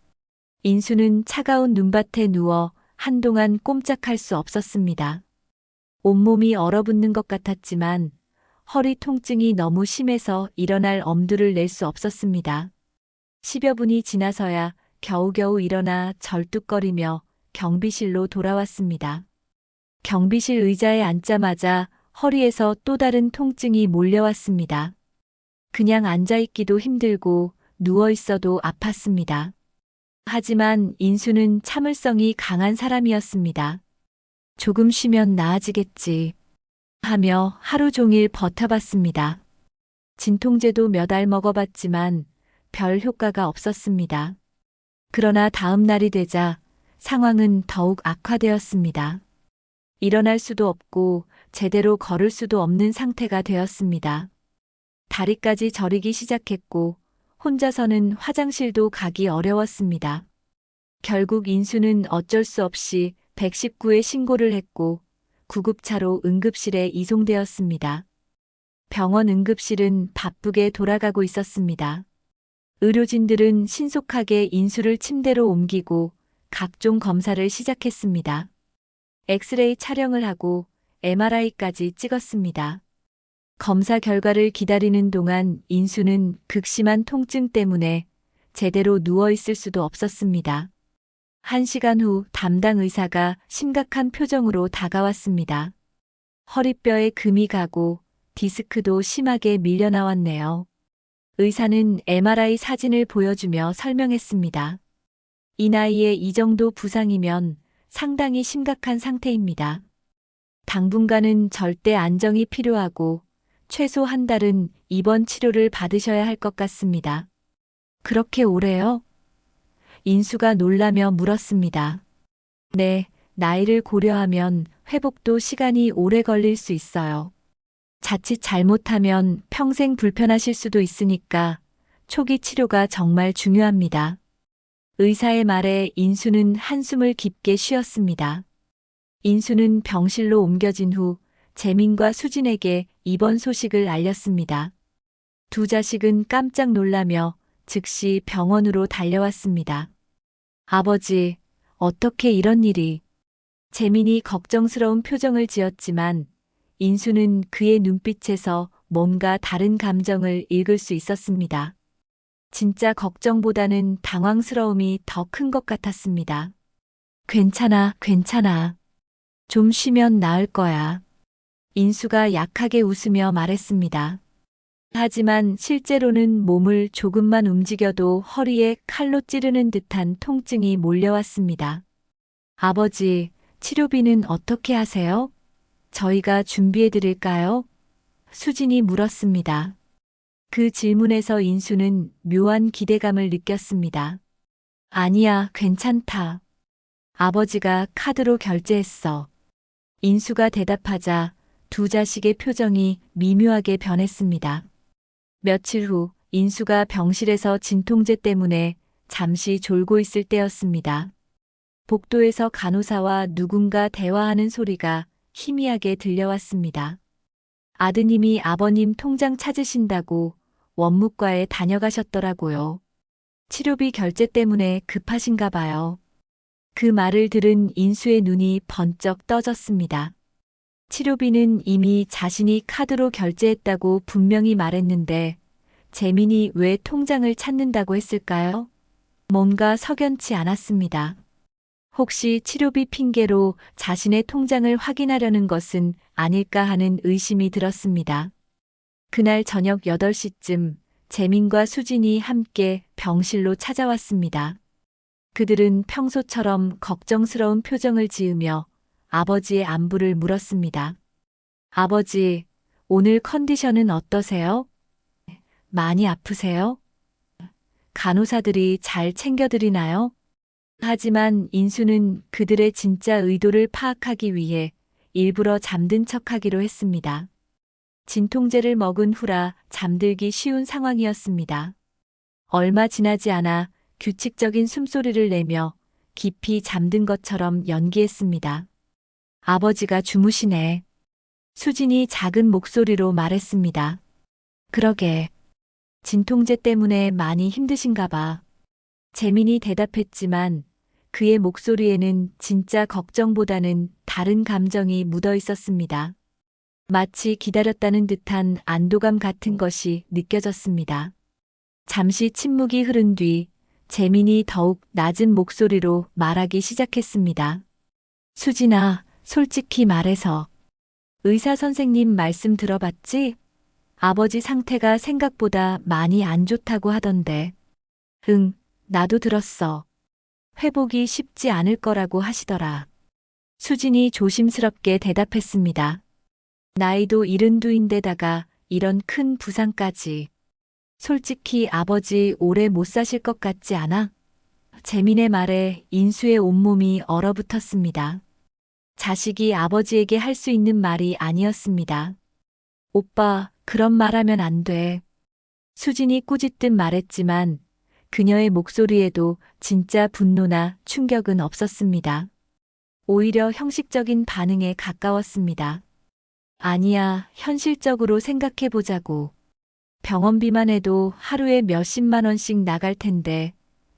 인수는 차가운 눈밭에 누워 한동안 꼼짝할 수 없었습니다. 온몸이 얼어붙는 것 같았지만 허리 통증이 너무 심해서 일어날 엄두를 낼 수 없었습니다. 10여 분이 지나서야 겨우겨우 일어나 절뚝거리며 경비실로 돌아왔습니다. 경비실 의자에 앉자마자 허리에서 또 다른 통증이 몰려왔습니다. 그냥 앉아있기도 힘들고 누워있어도 아팠습니다. 하지만 인수는 참을성이 강한 사람이었습니다. 조금 쉬면 나아지겠지 하며 하루 종일 버텨봤습니다. 진통제도 몇 알 먹어봤지만 별 효과가 없었습니다. 그러나 다음 날이 되자 상황은 더욱 악화되었습니다. 일어날 수도 없고 제대로 걸을 수도 없는 상태가 되었습니다. 다리까지 저리기 시작했고 혼자서는 화장실도 가기 어려웠습니다. 결국 인수는 어쩔 수 없이 119에 신고를 했고 구급차로 응급실에 이송되었습니다. 병원 응급실은 바쁘게 돌아가고 있었습니다. 의료진들은 신속하게 인수를 침대로 옮기고 각종 검사를 시작했습니다. 엑스레이 촬영을 하고 MRI까지 찍었습니다. 검사 결과를 기다리는 동안 인수는 극심한 통증 때문에 제대로 누워있을 수도 없었습니다. 1시간 후 담당 의사가 심각한 표정으로 다가왔습니다. 허리뼈에 금이 가고 디스크도 심하게 밀려나왔네요. 의사는 MRI 사진을 보여주며 설명했습니다. 이 나이에 이 정도 부상이면 상당히 심각한 상태입니다. 당분간은 절대 안정이 필요하고 최소 한 달은 입원 치료를 받으셔야 할 것 같습니다. 그렇게 오래요? 인수가 놀라며 물었습니다. 네, 나이를 고려하면 회복도 시간이 오래 걸릴 수 있어요. 자칫 잘못하면 평생 불편하실 수도 있으니까 초기 치료가 정말 중요합니다. 의사의 말에 인수는 한숨을 깊게 쉬었습니다. 인수는 병실로 옮겨진 후 재민과 수진에게 입원 소식을 알렸습니다. 두 자식은 깜짝 놀라며 즉시 병원으로 달려왔습니다. 아버지, 어떻게 이런 일이? 재민이 걱정스러운 표정을 지었지만 인수는 그의 눈빛에서 뭔가 다른 감정을 읽을 수 있었습니다. 진짜 걱정보다는 당황스러움이 더 큰 것 같았습니다. 괜찮아, 괜찮아. 좀 쉬면 나을 거야. 인수가 약하게 웃으며 말했습니다. 하지만 실제로는 몸을 조금만 움직여도 허리에 칼로 찌르는 듯한 통증이 몰려왔습니다. 아버지, 치료비는 어떻게 하세요? 저희가 준비해 드릴까요? 수진이 물었습니다. 그 질문에서 인수는 묘한 기대감을 느꼈습니다. 아니야, 괜찮다. 아버지가 카드로 결제했어. 인수가 대답하자 두 자식의 표정이 미묘하게 변했습니다. 며칠 후 인수가 병실에서 진통제 때문에 잠시 졸고 있을 때였습니다. 복도에서 간호사와 누군가 대화하는 소리가 희미하게 들려왔습니다. 아드님이 아버님 통장 찾으신다고 원무과에 다녀가셨더라고요. 치료비 결제 때문에 급하신가 봐요. 그 말을 들은 인수의 눈이 번쩍 떠졌습니다. 치료비는 이미 자신이 카드로 결제했다고 분명히 말했는데 재민이 왜 통장을 찾는다고 했을까요? 뭔가 석연치 않았습니다. 혹시 치료비 핑계로 자신의 통장을 확인하려는 것은 아닐까 하는 의심이 들었습니다. 그날 저녁 8시쯤 재민과 수진이 함께 병실로 찾아왔습니다. 그들은 평소처럼 걱정스러운 표정을 지으며 아버지의 안부를 물었습니다. 아버지, 오늘 컨디션은 어떠세요? 많이 아프세요? 간호사들이 잘 챙겨드리나요? 하지만 인수는 그들의 진짜 의도를 파악하기 위해 일부러 잠든 척하기로 했습니다. 진통제를 먹은 후라 잠들기 쉬운 상황이었습니다. 얼마 지나지 않아 규칙적인 숨소리를 내며 깊이 잠든 것처럼 연기했습니다. 아버지가 주무시네. 수진이 작은 목소리로 말했습니다. 그러게. 진통제 때문에 많이 힘드신가 봐. 재민이 대답했지만 그의 목소리에는 진짜 걱정보다는 다른 감정이 묻어 있었습니다. 마치 기다렸다는 듯한 안도감 같은 것이 느껴졌습니다. 잠시 침묵이 흐른 뒤 재민이 더욱 낮은 목소리로 말하기 시작했습니다. 수진아, 솔직히 말해서 의사 선생님 말씀 들어봤지? 아버지 상태가 생각보다 많이 안 좋다고 하던데. 응, 나도 들었어. 회복이 쉽지 않을 거라고 하시더라. 수진이 조심스럽게 대답했습니다. 나이도 72인데다가 이런 큰 부상까지. 솔직히 아버지 오래 못 사실 것 같지 않아? 재민의 말에 인수의 온몸이 얼어붙었습니다. 자식이 아버지에게 할 수 있는 말이 아니었습니다. 오빠, 그런 말하면 안 돼. 수진이 꾸짖듯 말했지만 그녀의 목소리에도 진짜 분노나 충격은 없었습니다. 오히려 형식적인 반응에 가까웠습니다. 아니야, 현실적으로 생각해보자고. 병원비만 해도 하루에 몇십만 원씩 나갈 텐데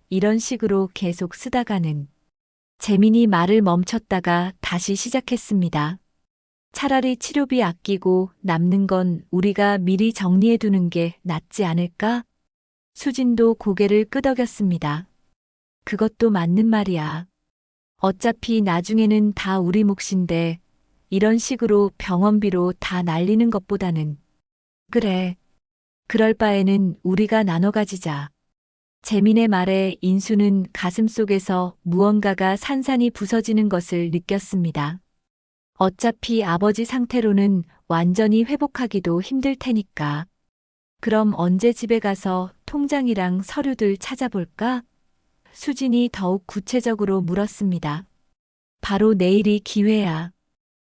이런 식으로 계속 쓰다가는. 재민이 말을 멈췄다가 다시 시작했습니다. 차라리 치료비 아끼고 남는 건 우리가 미리 정리해두는 게 낫지 않을까? 수진도 고개를 끄덕였습니다. 그것도 맞는 말이야. 어차피 나중에는 다 우리 몫인데 이런 식으로 병원비로 다 날리는 것보다는. 그래. 그럴 바에는 우리가 나눠 가지자. 재민의 말에 인수는 가슴속에서 무언가가 산산이 부서지는 것을 느꼈습니다. 어차피 아버지 상태로는 완전히 회복하기도 힘들 테니까. 그럼 언제 집에 가서 통장이랑 서류들 찾아볼까? 수진이 더욱 구체적으로 물었습니다. 바로 내일이 기회야.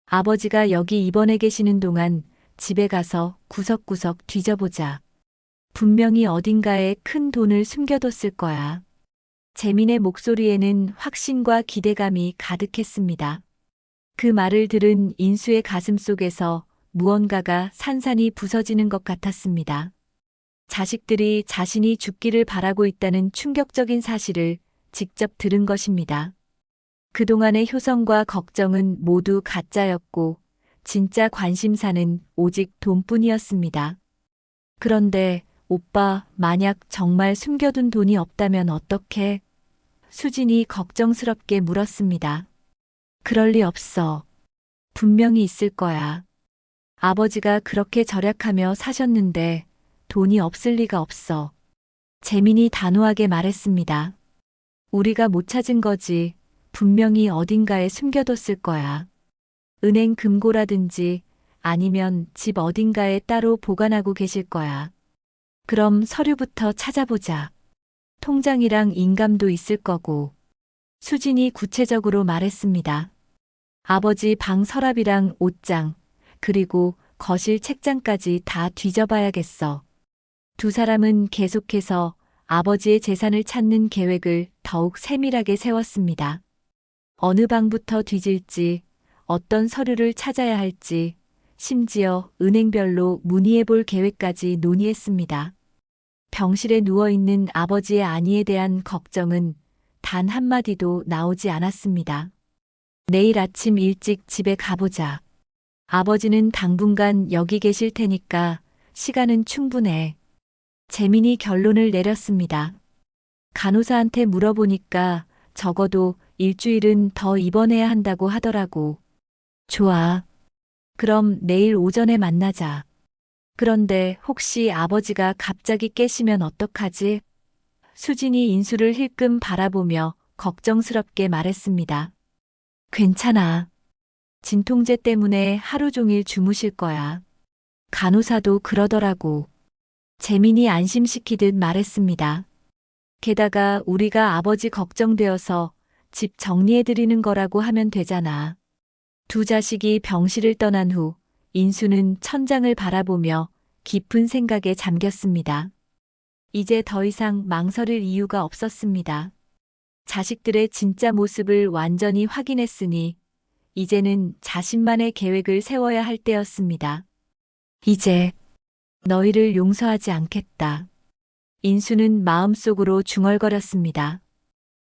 아버지가 여기 입원해 계시는 동안 집에 가서 구석구석 뒤져보자. 분명히 어딘가에 큰 돈을 숨겨뒀을 거야. 재민의 목소리에는 확신과 기대감이 가득했습니다. 그 말을 들은 인수의 가슴 속에서 무언가가 산산이 부서지는 것 같았습니다. 자식들이 자신이 죽기를 바라고 있다는 충격적인 사실을 직접 들은 것입니다. 그동안의 효성과 걱정은 모두 가짜였고 진짜 관심사는 오직 돈뿐이었습니다. 그런데 오빠, 만약 정말 숨겨둔 돈이 없다면 어떡해? 수진이 걱정스럽게 물었습니다. 그럴 리 없어. 분명히 있을 거야. 아버지가 그렇게 절약하며 사셨는데 돈이 없을 리가 없어. 재민이 단호하게 말했습니다. 우리가 못 찾은 거지. 분명히 어딘가에 숨겨뒀을 거야. 은행 금고라든지 아니면 집 어딘가에 따로 보관하고 계실 거야. 그럼 서류부터 찾아보자. 통장이랑 인감도 있을 거고. 수진이 구체적으로 말했습니다. 아버지 방 서랍이랑 옷장, 그리고 거실 책장까지 다 뒤져봐야겠어. 두 사람은 계속해서 아버지의 재산을 찾는 계획을 더욱 세밀하게 세웠습니다. 어느 방부터 뒤질지, 어떤 서류를 찾아야 할지, 심지어 은행별로 문의해 볼 계획까지 논의했습니다. 병실에 누워있는 아버지의 안위에 대한 걱정은 단 한마디도 나오지 않았습니다. 내일 아침 일찍 집에 가보자. 아버지는 당분간 여기 계실 테니까 시간은 충분해. 재민이 결론을 내렸습니다. 간호사한테 물어보니까 적어도 일주일은 더 입원해야 한다고 하더라고. 좋아. 그럼 내일 오전에 만나자. 그런데 혹시 아버지가 갑자기 깨시면 어떡하지? 수진이 인수를 힐끔 바라보며 걱정스럽게 말했습니다. 괜찮아. 진통제 때문에 하루 종일 주무실 거야. 간호사도 그러더라고. 재민이 안심시키듯 말했습니다. 게다가 우리가 아버지 걱정되어서 집 정리해드리는 거라고 하면 되잖아. 두 자식이 병실을 떠난 후 인수는 천장을 바라보며 깊은 생각에 잠겼습니다. 이제 더 이상 망설일 이유가 없었습니다. 자식들의 진짜 모습을 완전히 확인했으니 이제는 자신만의 계획을 세워야 할 때였습니다. 이제 너희를 용서하지 않겠다. 인수는 마음속으로 중얼거렸습니다.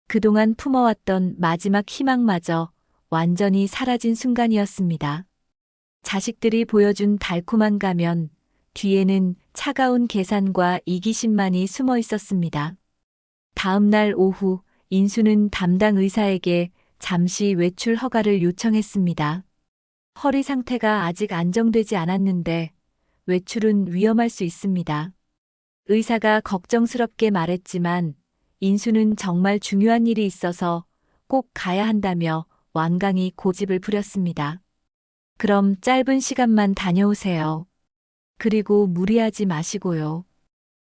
그동안 품어왔던 마지막 희망마저 완전히 사라진 순간이었습니다. 자식들이 보여준 달콤한 가면 뒤에는 차가운 계산과 이기심만이 숨어 있었습니다. 다음 날 오후 인수는 담당 의사에게 잠시 외출 허가를 요청했습니다. 허리 상태가 아직 안정되지 않았는데 외출은 위험할 수 있습니다. 의사가 걱정스럽게 말했지만 인수는 정말 중요한 일이 있어서 꼭 가야 한다며 완강히 고집을 부렸습니다. 그럼 짧은 시간만 다녀오세요. 그리고 무리하지 마시고요.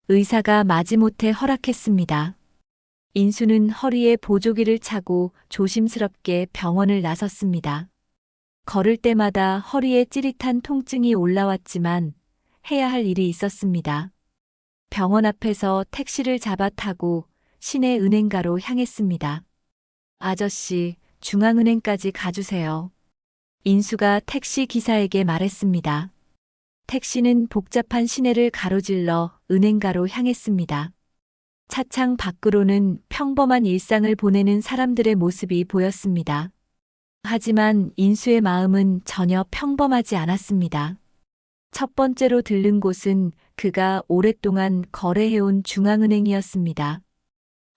의사가 마지못해 허락했습니다. 인수는 허리에 보조기를 차고 조심스럽게 병원을 나섰습니다. 걸을 때마다 허리에 찌릿한 통증이 올라왔지만 해야 할 일이 있었습니다. 병원 앞에서 택시를 잡아 타고 시내 은행가로 향했습니다. 아저씨, 중앙은행까지 가주세요. 인수가 택시 기사에게 말했습니다. 택시는 복잡한 시내를 가로질러 은행가로 향했습니다. 차창 밖으로는 평범한 일상을 보내는 사람들의 모습이 보였습니다. 하지만 인수의 마음은 전혀 평범하지 않았습니다. 첫 번째로 들른 곳은 그가 오랫동안 거래해온 중앙은행이었습니다.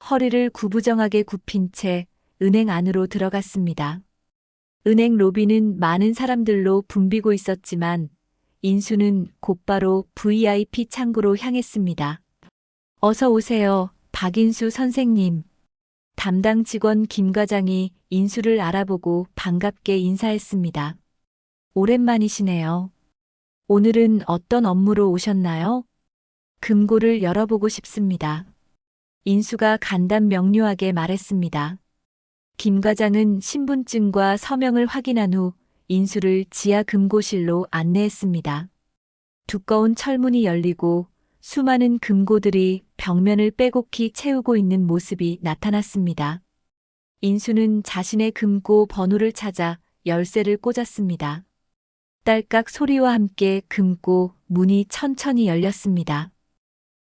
허리를 구부정하게 굽힌 채 은행 안으로 들어갔습니다. 은행 로비는 많은 사람들로 붐비고 있었지만 인수는 곧바로 VIP 창구로 향했습니다. 어서 오세요, 박인수 선생님. 담당 직원 김 과장이 인수를 알아보고 반갑게 인사했습니다. 오랜만이시네요. 오늘은 어떤 업무로 오셨나요? 금고를 열어보고 싶습니다. 인수가 간단 명료하게 말했습니다. 김 과장은 신분증과 서명을 확인한 후 인수를 지하 금고실로 안내했습니다. 두꺼운 철문이 열리고 수많은 금고들이 벽면을 빼곡히 채우고 있는 모습이 나타났습니다. 인수는 자신의 금고 번호를 찾아 열쇠를 꽂았습니다. 딸깍 소리와 함께 금고 문이 천천히 열렸습니다.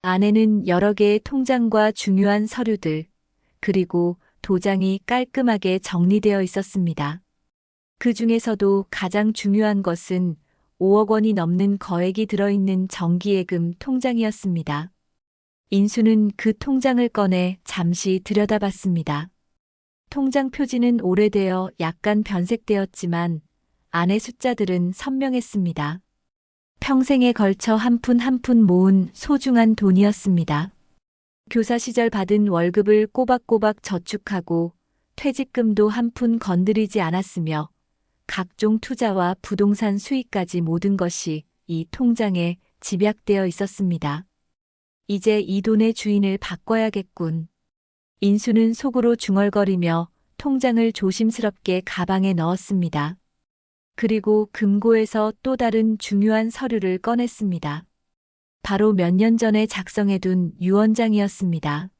안에는 여러 개의 통장과 중요한 서류들, 그리고 도장이 깔끔하게 정리되어 있었습니다. 그 중에서도 가장 중요한 것은 5억 원이 넘는 거액이 들어있는 정기예금 통장이었습니다. 인수는 그 통장을 꺼내 잠시 들여다봤습니다. 통장 표지는 오래되어 약간 변색되었지만 안의 숫자들은 선명했습니다. 평생에 걸쳐 한 푼 한 푼 모은 소중한 돈이었습니다. 교사 시절 받은 월급을 꼬박꼬박 저축하고 퇴직금도 한 푼 건드리지 않았으며 각종 투자와 부동산 수익까지 모든 것이 이 통장에 집약되어 있었습니다. 이제 이 돈의 주인을 바꿔야겠군. 인수는 속으로 중얼거리며 통장을 조심스럽게 가방에 넣었습니다. 그리고 금고에서 또 다른 중요한 서류를 꺼냈습니다. 바로 몇 년 전에 작성해둔 유언장이었습니다.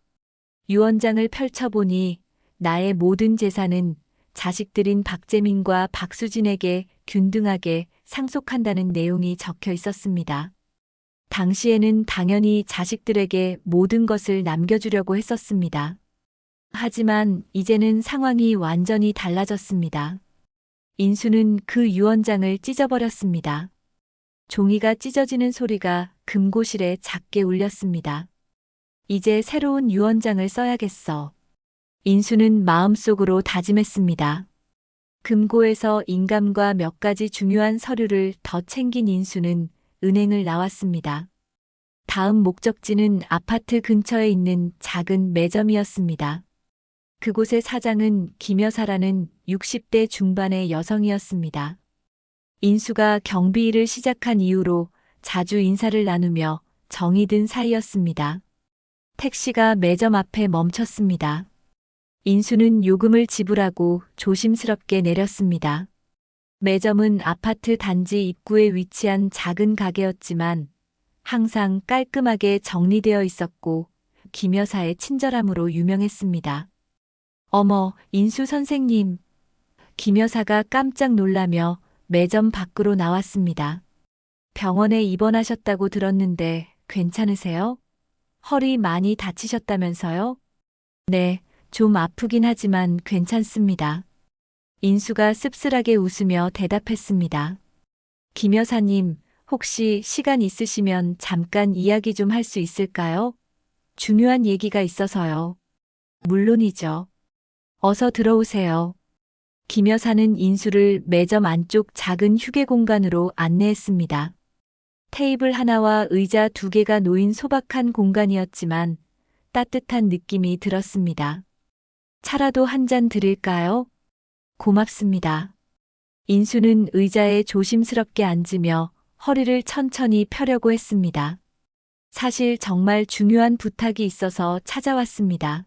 유언장을 펼쳐보니 나의 모든 재산은 자식들인 박재민과 박수진에게 균등하게 상속한다는 내용이 적혀 있었습니다. 당시에는 당연히 자식들에게 모든 것을 남겨주려고 했었습니다. 하지만 이제는 상황이 완전히 달라졌습니다. 인수는 그 유언장을 찢어버렸습니다. 종이가 찢어지는 소리가 금고실에 작게 울렸습니다. 이제 새로운 유언장을 써야겠어. 인수는 마음속으로 다짐했습니다. 금고에서 인감과 몇 가지 중요한 서류를 더 챙긴 인수는 은행을 나왔습니다. 다음 목적지는 아파트 근처에 있는 작은 매점이었습니다. 그곳의 사장은 김 여사라는 60대 중반의 여성이었습니다. 인수가 경비 일을 시작한 이후로 자주 인사를 나누며 정이 든 사이였습니다. 택시가 매점 앞에 멈췄습니다. 인수는 요금을 지불하고 조심스럽게 내렸습니다. 매점은 아파트 단지 입구에 위치한 작은 가게였지만 항상 깔끔하게 정리되어 있었고 김 여사의 친절함으로 유명했습니다. 어머, 인수 선생님. 김 여사가 깜짝 놀라며 매점 밖으로 나왔습니다. 병원에 입원하셨다고 들었는데 괜찮으세요? 허리 많이 다치셨다면서요? 네, 좀 아프긴 하지만 괜찮습니다. 인수가 씁쓸하게 웃으며 대답했습니다. 김 여사님, 혹시 시간 있으시면 잠깐 이야기 좀 할 수 있을까요? 중요한 얘기가 있어서요. 물론이죠. 어서 들어오세요. 김 여사는 인수를 매점 안쪽 작은 휴게 공간으로 안내했습니다. 테이블 하나와 의자 2개가 놓인 소박한 공간이었지만 따뜻한 느낌이 들었습니다. 차라도 한 잔 드릴까요? 고맙습니다. 인수는 의자에 조심스럽게 앉으며 허리를 천천히 펴려고 했습니다. 사실 정말 중요한 부탁이 있어서 찾아왔습니다.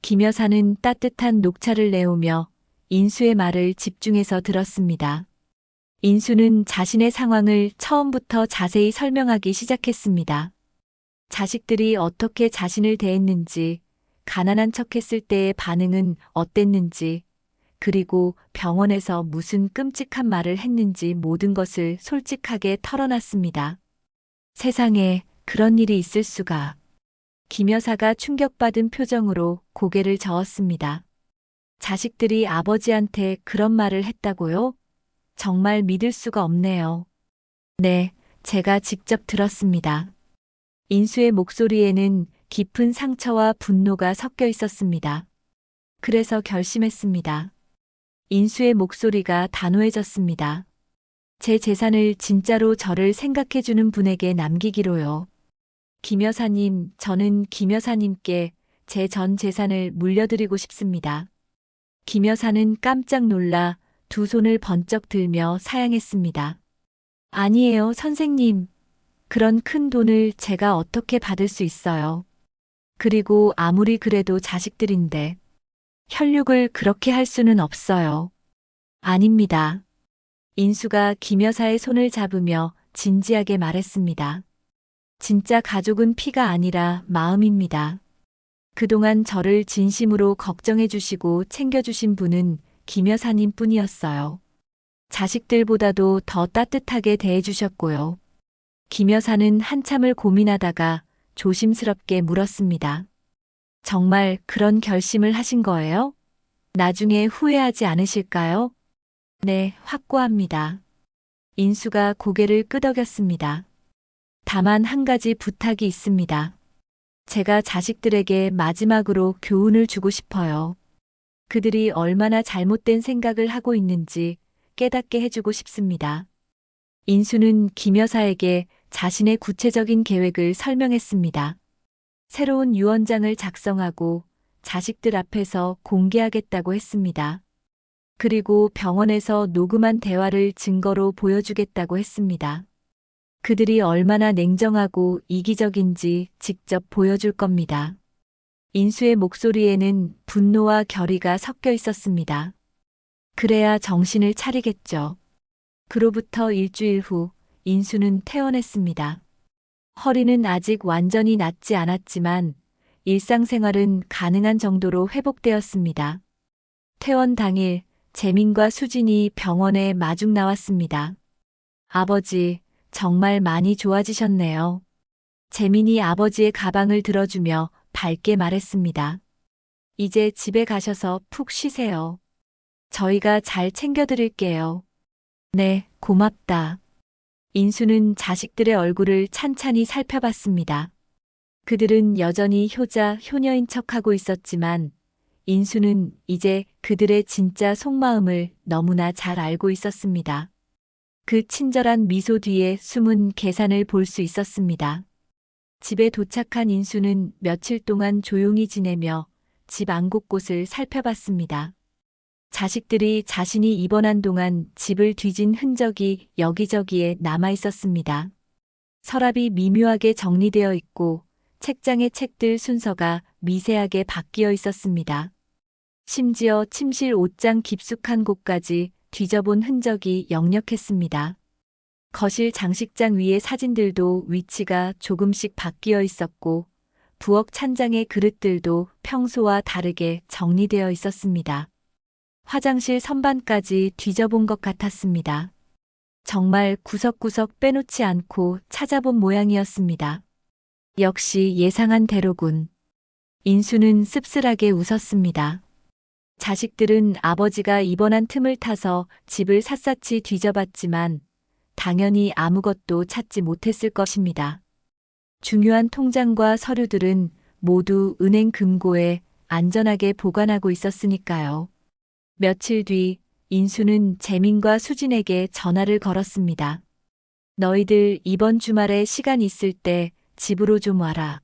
김 여사는 따뜻한 녹차를 내오며 인수의 말을 집중해서 들었습니다. 인수는 자신의 상황을 처음부터 자세히 설명하기 시작했습니다. 자식들이 어떻게 자신을 대했는지, 가난한 척했을 때의 반응은 어땠는지, 그리고 병원에서 무슨 끔찍한 말을 했는지 모든 것을 솔직하게 털어놨습니다. 세상에 그런 일이 있을 수가. 김 여사가 충격받은 표정으로 고개를 저었습니다. 자식들이 아버지한테 그런 말을 했다고요? 정말 믿을 수가 없네요. 네, 제가 직접 들었습니다. 인수의 목소리에는 깊은 상처와 분노가 섞여 있었습니다. 그래서 결심했습니다. 인수의 목소리가 단호해졌습니다. 제 재산을 진짜로 저를 생각해주는 분에게 남기기로요. 김 여사님, 저는 김 여사님께 제 전 재산을 물려드리고 싶습니다. 김 여사는 깜짝 놀라 두 손을 번쩍 들며 사양했습니다. 아니에요, 선생님. 그런 큰 돈을 제가 어떻게 받을 수 있어요. 그리고 아무리 그래도 자식들인데 혈육을 그렇게 할 수는 없어요. 아닙니다. 인수가 김 여사의 손을 잡으며 진지하게 말했습니다. 진짜 가족은 피가 아니라 마음입니다. 그동안 저를 진심으로 걱정해 주시고 챙겨주신 분은 김 여사님 뿐이었어요. 자식들보다도 더 따뜻하게 대해주셨고요. 김 여사는 한참을 고민하다가 조심스럽게 물었습니다. 정말 그런 결심을 하신 거예요? 나중에 후회하지 않으실까요? 네, 확고합니다. 인수가 고개를 끄덕였습니다. 다만 한 가지 부탁이 있습니다. 제가 자식들에게 마지막으로 교훈을 주고 싶어요. 그들이 얼마나 잘못된 생각을 하고 있는지 깨닫게 해주고 싶습니다. 인수는 김 여사에게 자신의 구체적인 계획을 설명했습니다. 새로운 유언장을 작성하고 자식들 앞에서 공개하겠다고 했습니다. 그리고 병원에서 녹음한 대화를 증거로 보여주겠다고 했습니다. 그들이 얼마나 냉정하고 이기적인지 직접 보여줄 겁니다. 인수의 목소리에는 분노와 결의가 섞여 있었습니다. 그래야 정신을 차리겠죠. 그로부터 일주일 후 인수는 퇴원했습니다. 허리는 아직 완전히 낫지 않았지만 일상생활은 가능한 정도로 회복되었습니다. 퇴원 당일 재민과 수진이 병원에 마중 나왔습니다. 아버지, 정말 많이 좋아지셨네요. 재민이 아버지의 가방을 들어주며 밝게 말했습니다. 이제 집에 가셔서 푹 쉬세요. 저희가 잘 챙겨드릴게요. 네, 고맙다. 인수는 자식들의 얼굴을 찬찬히 살펴봤습니다. 그들은 여전히 효자, 효녀인 척하고 있었지만 인수는 이제 그들의 진짜 속마음을 너무나 잘 알고 있었습니다. 그 친절한 미소 뒤에 숨은 계산을 볼 수 있었습니다. 집에 도착한 인수는 며칠 동안 조용히 지내며 집 안 곳곳을 살펴봤습니다. 자식들이 자신이 입원한 동안 집을 뒤진 흔적이 여기저기에 남아 있었습니다. 서랍이 미묘하게 정리되어 있고 책장의 책들 순서가 미세하게 바뀌어 있었습니다. 심지어 침실 옷장 깊숙한 곳까지 뒤져본 흔적이 역력했습니다. 거실 장식장 위의 사진들도 위치가 조금씩 바뀌어 있었고 부엌 찬장의 그릇들도 평소와 다르게 정리되어 있었습니다. 화장실 선반까지 뒤져본 것 같았습니다. 정말 구석구석 빼놓지 않고 찾아본 모양이었습니다. 역시 예상한 대로군. 인수는 씁쓸하게 웃었습니다. 자식들은 아버지가 입원한 틈을 타서 집을 샅샅이 뒤져봤지만 당연히 아무것도 찾지 못했을 것입니다. 중요한 통장과 서류들은 모두 은행 금고에 안전하게 보관하고 있었으니까요. 며칠 뒤 인수는 재민과 수진에게 전화를 걸었습니다. 너희들 이번 주말에 시간 있을 때 집으로 좀 와라.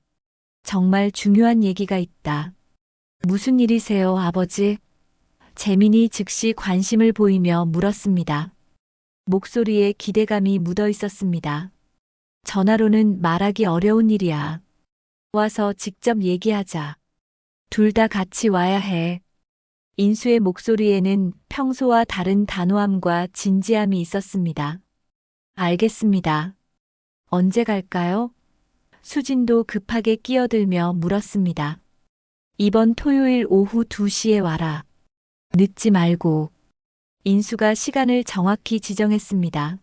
정말 중요한 얘기가 있다. 무슨 일이세요, 아버지? 재민이 즉시 관심을 보이며 물었습니다. 목소리에 기대감이 묻어 있었습니다. 전화로는 말하기 어려운 일이야. 와서 직접 얘기하자. 둘 다 같이 와야 해. 인수의 목소리에는 평소와 다른 단호함과 진지함이 있었습니다. 알겠습니다. 언제 갈까요? 수진도 급하게 끼어들며 물었습니다. 이번 토요일 오후 2시에 와라. 늦지 말고. 인수가 시간을 정확히 지정했습니다.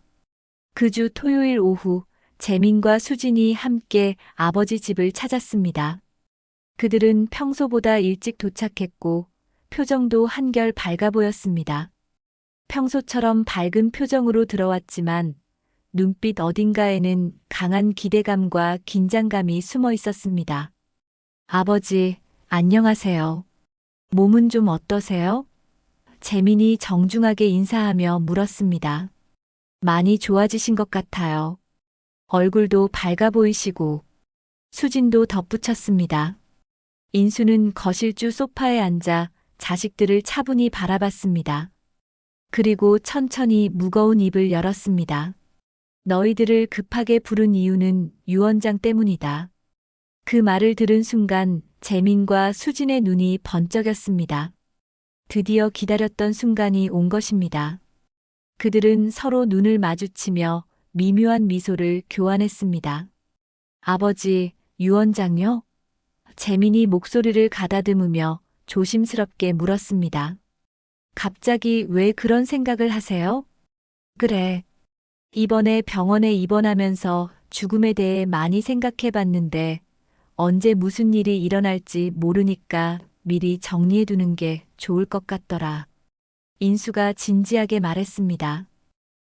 그 주 토요일 오후 재민과 수진이 함께 아버지 집을 찾았습니다. 그들은 평소보다 일찍 도착했고 표정도 한결 밝아 보였습니다. 평소처럼 밝은 표정으로 들어왔지만 눈빛 어딘가에는 강한 기대감과 긴장감이 숨어 있었습니다. 아버지, 안녕하세요. 몸은 좀 어떠세요? 재민이 정중하게 인사하며 물었습니다. 많이 좋아지신 것 같아요. 얼굴도 밝아 보이시고. 수진도 덧붙였습니다. 인수는 거실주 소파에 앉아 자식들을 차분히 바라봤습니다. 그리고 천천히 무거운 입을 열었습니다. 너희들을 급하게 부른 이유는 유언장 때문이다. 그 말을 들은 순간 재민과 수진의 눈이 번쩍였습니다. 드디어 기다렸던 순간이 온 것입니다. 그들은 서로 눈을 마주치며 미묘한 미소를 교환했습니다. 아버지, 유언장요? 재민이 목소리를 가다듬으며 조심스럽게 물었습니다. 갑자기 왜 그런 생각을 하세요? 그래. 이번에 병원에 입원하면서 죽음에 대해 많이 생각해 봤는데 언제 무슨 일이 일어날지 모르니까 미리 정리해 두는 게 좋을 것 같더라. 인수가 진지하게 말했습니다.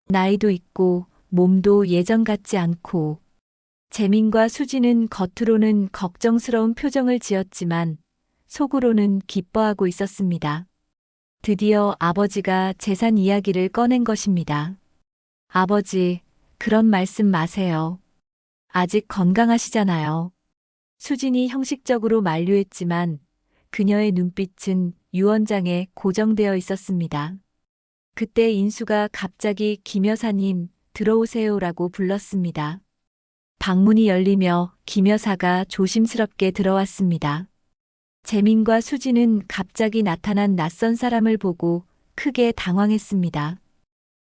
나이도 있고 몸도 예전 같지 않고. 재민과 수지는 겉으로는 걱정스러운 표정을 지었지만 속으로는 기뻐하고 있었습니다. 드디어 아버지가 재산 이야기를 꺼낸 것입니다. 아버지, 그런 말씀 마세요. 아직 건강하시잖아요. 수진이 형식적으로 만류했지만 그녀의 눈빛은 유원장에 고정되어 있었습니다. 그때 인수가 갑자기 김 여사님 들어오세요라고 불렀습니다. 방문이 열리며 김 여사가 조심스럽게 들어왔습니다. 재민과 수지는 갑자기 나타난 낯선 사람을 보고 크게 당황했습니다.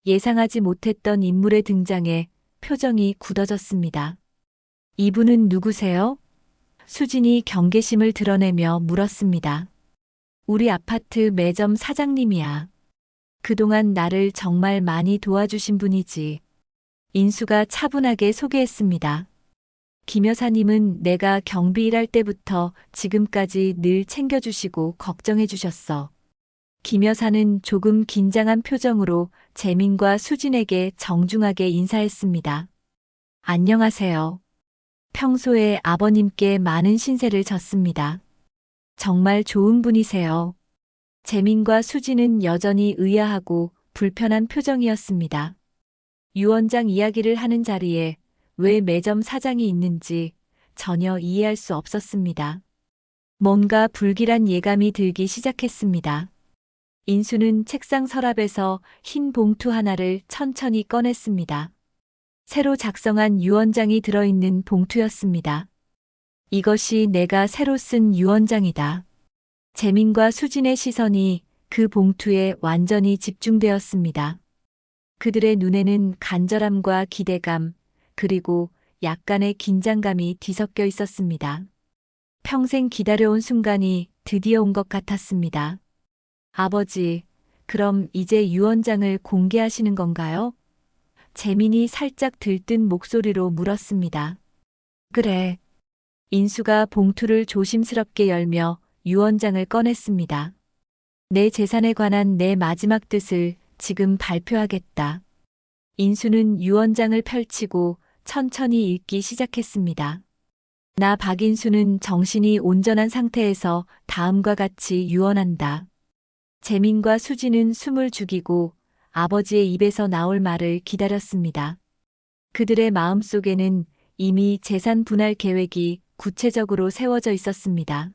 예상하지 못했던 인물의 등장에 표정이 굳어졌습니다. 이분은 누구세요? 수진이 경계심을 드러내며 물었습니다. 우리 아파트 매점 사장님이야. 그동안 나를 정말 많이 도와주신 분이지. 인수가 차분하게 소개했습니다. 김 여사님은 내가 경비 일할 때부터 지금까지 늘 챙겨주시고 걱정해주셨어. 김 여사는 조금 긴장한 표정으로 재민과 수진에게 정중하게 인사했습니다. 안녕하세요. 평소에 아버님께 많은 신세를 졌습니다. 정말 좋은 분이세요. 재민과 수진은 여전히 의아하고 불편한 표정이었습니다. 유원장 이야기를 하는 자리에 왜 매점 사장이 있는지 전혀 이해할 수 없었습니다. 뭔가 불길한 예감이 들기 시작했습니다. 인수는 책상 서랍에서 흰 봉투 하나를 천천히 꺼냈습니다. 새로 작성한 유언장이 들어있는 봉투였습니다. 이것이 내가 새로 쓴 유언장이다. 재민과 수진의 시선이 그 봉투에 완전히 집중되었습니다. 그들의 눈에는 간절함과 기대감, 그리고 약간의 긴장감이 뒤섞여 있었습니다. 평생 기다려온 순간이 드디어 온 것 같았습니다. 아버지, 그럼 이제 유언장을 공개하시는 건가요? 재민이 살짝 들뜬 목소리로 물었습니다. 그래. 인수가 봉투를 조심스럽게 열며 유언장을 꺼냈습니다. 내 재산에 관한 내 마지막 뜻을 지금 발표하겠다. 인수는 유언장을 펼치고 천천히 읽기 시작했습니다. 나 박인수는 정신이 온전한 상태에서 다음과 같이 유언한다. 재민과 수지는 숨을 죽이고 아버지의 입에서 나올 말을 기다렸습니다. 그들의 마음속에는 이미 재산 분할 계획이 구체적으로 세워져 있었습니다.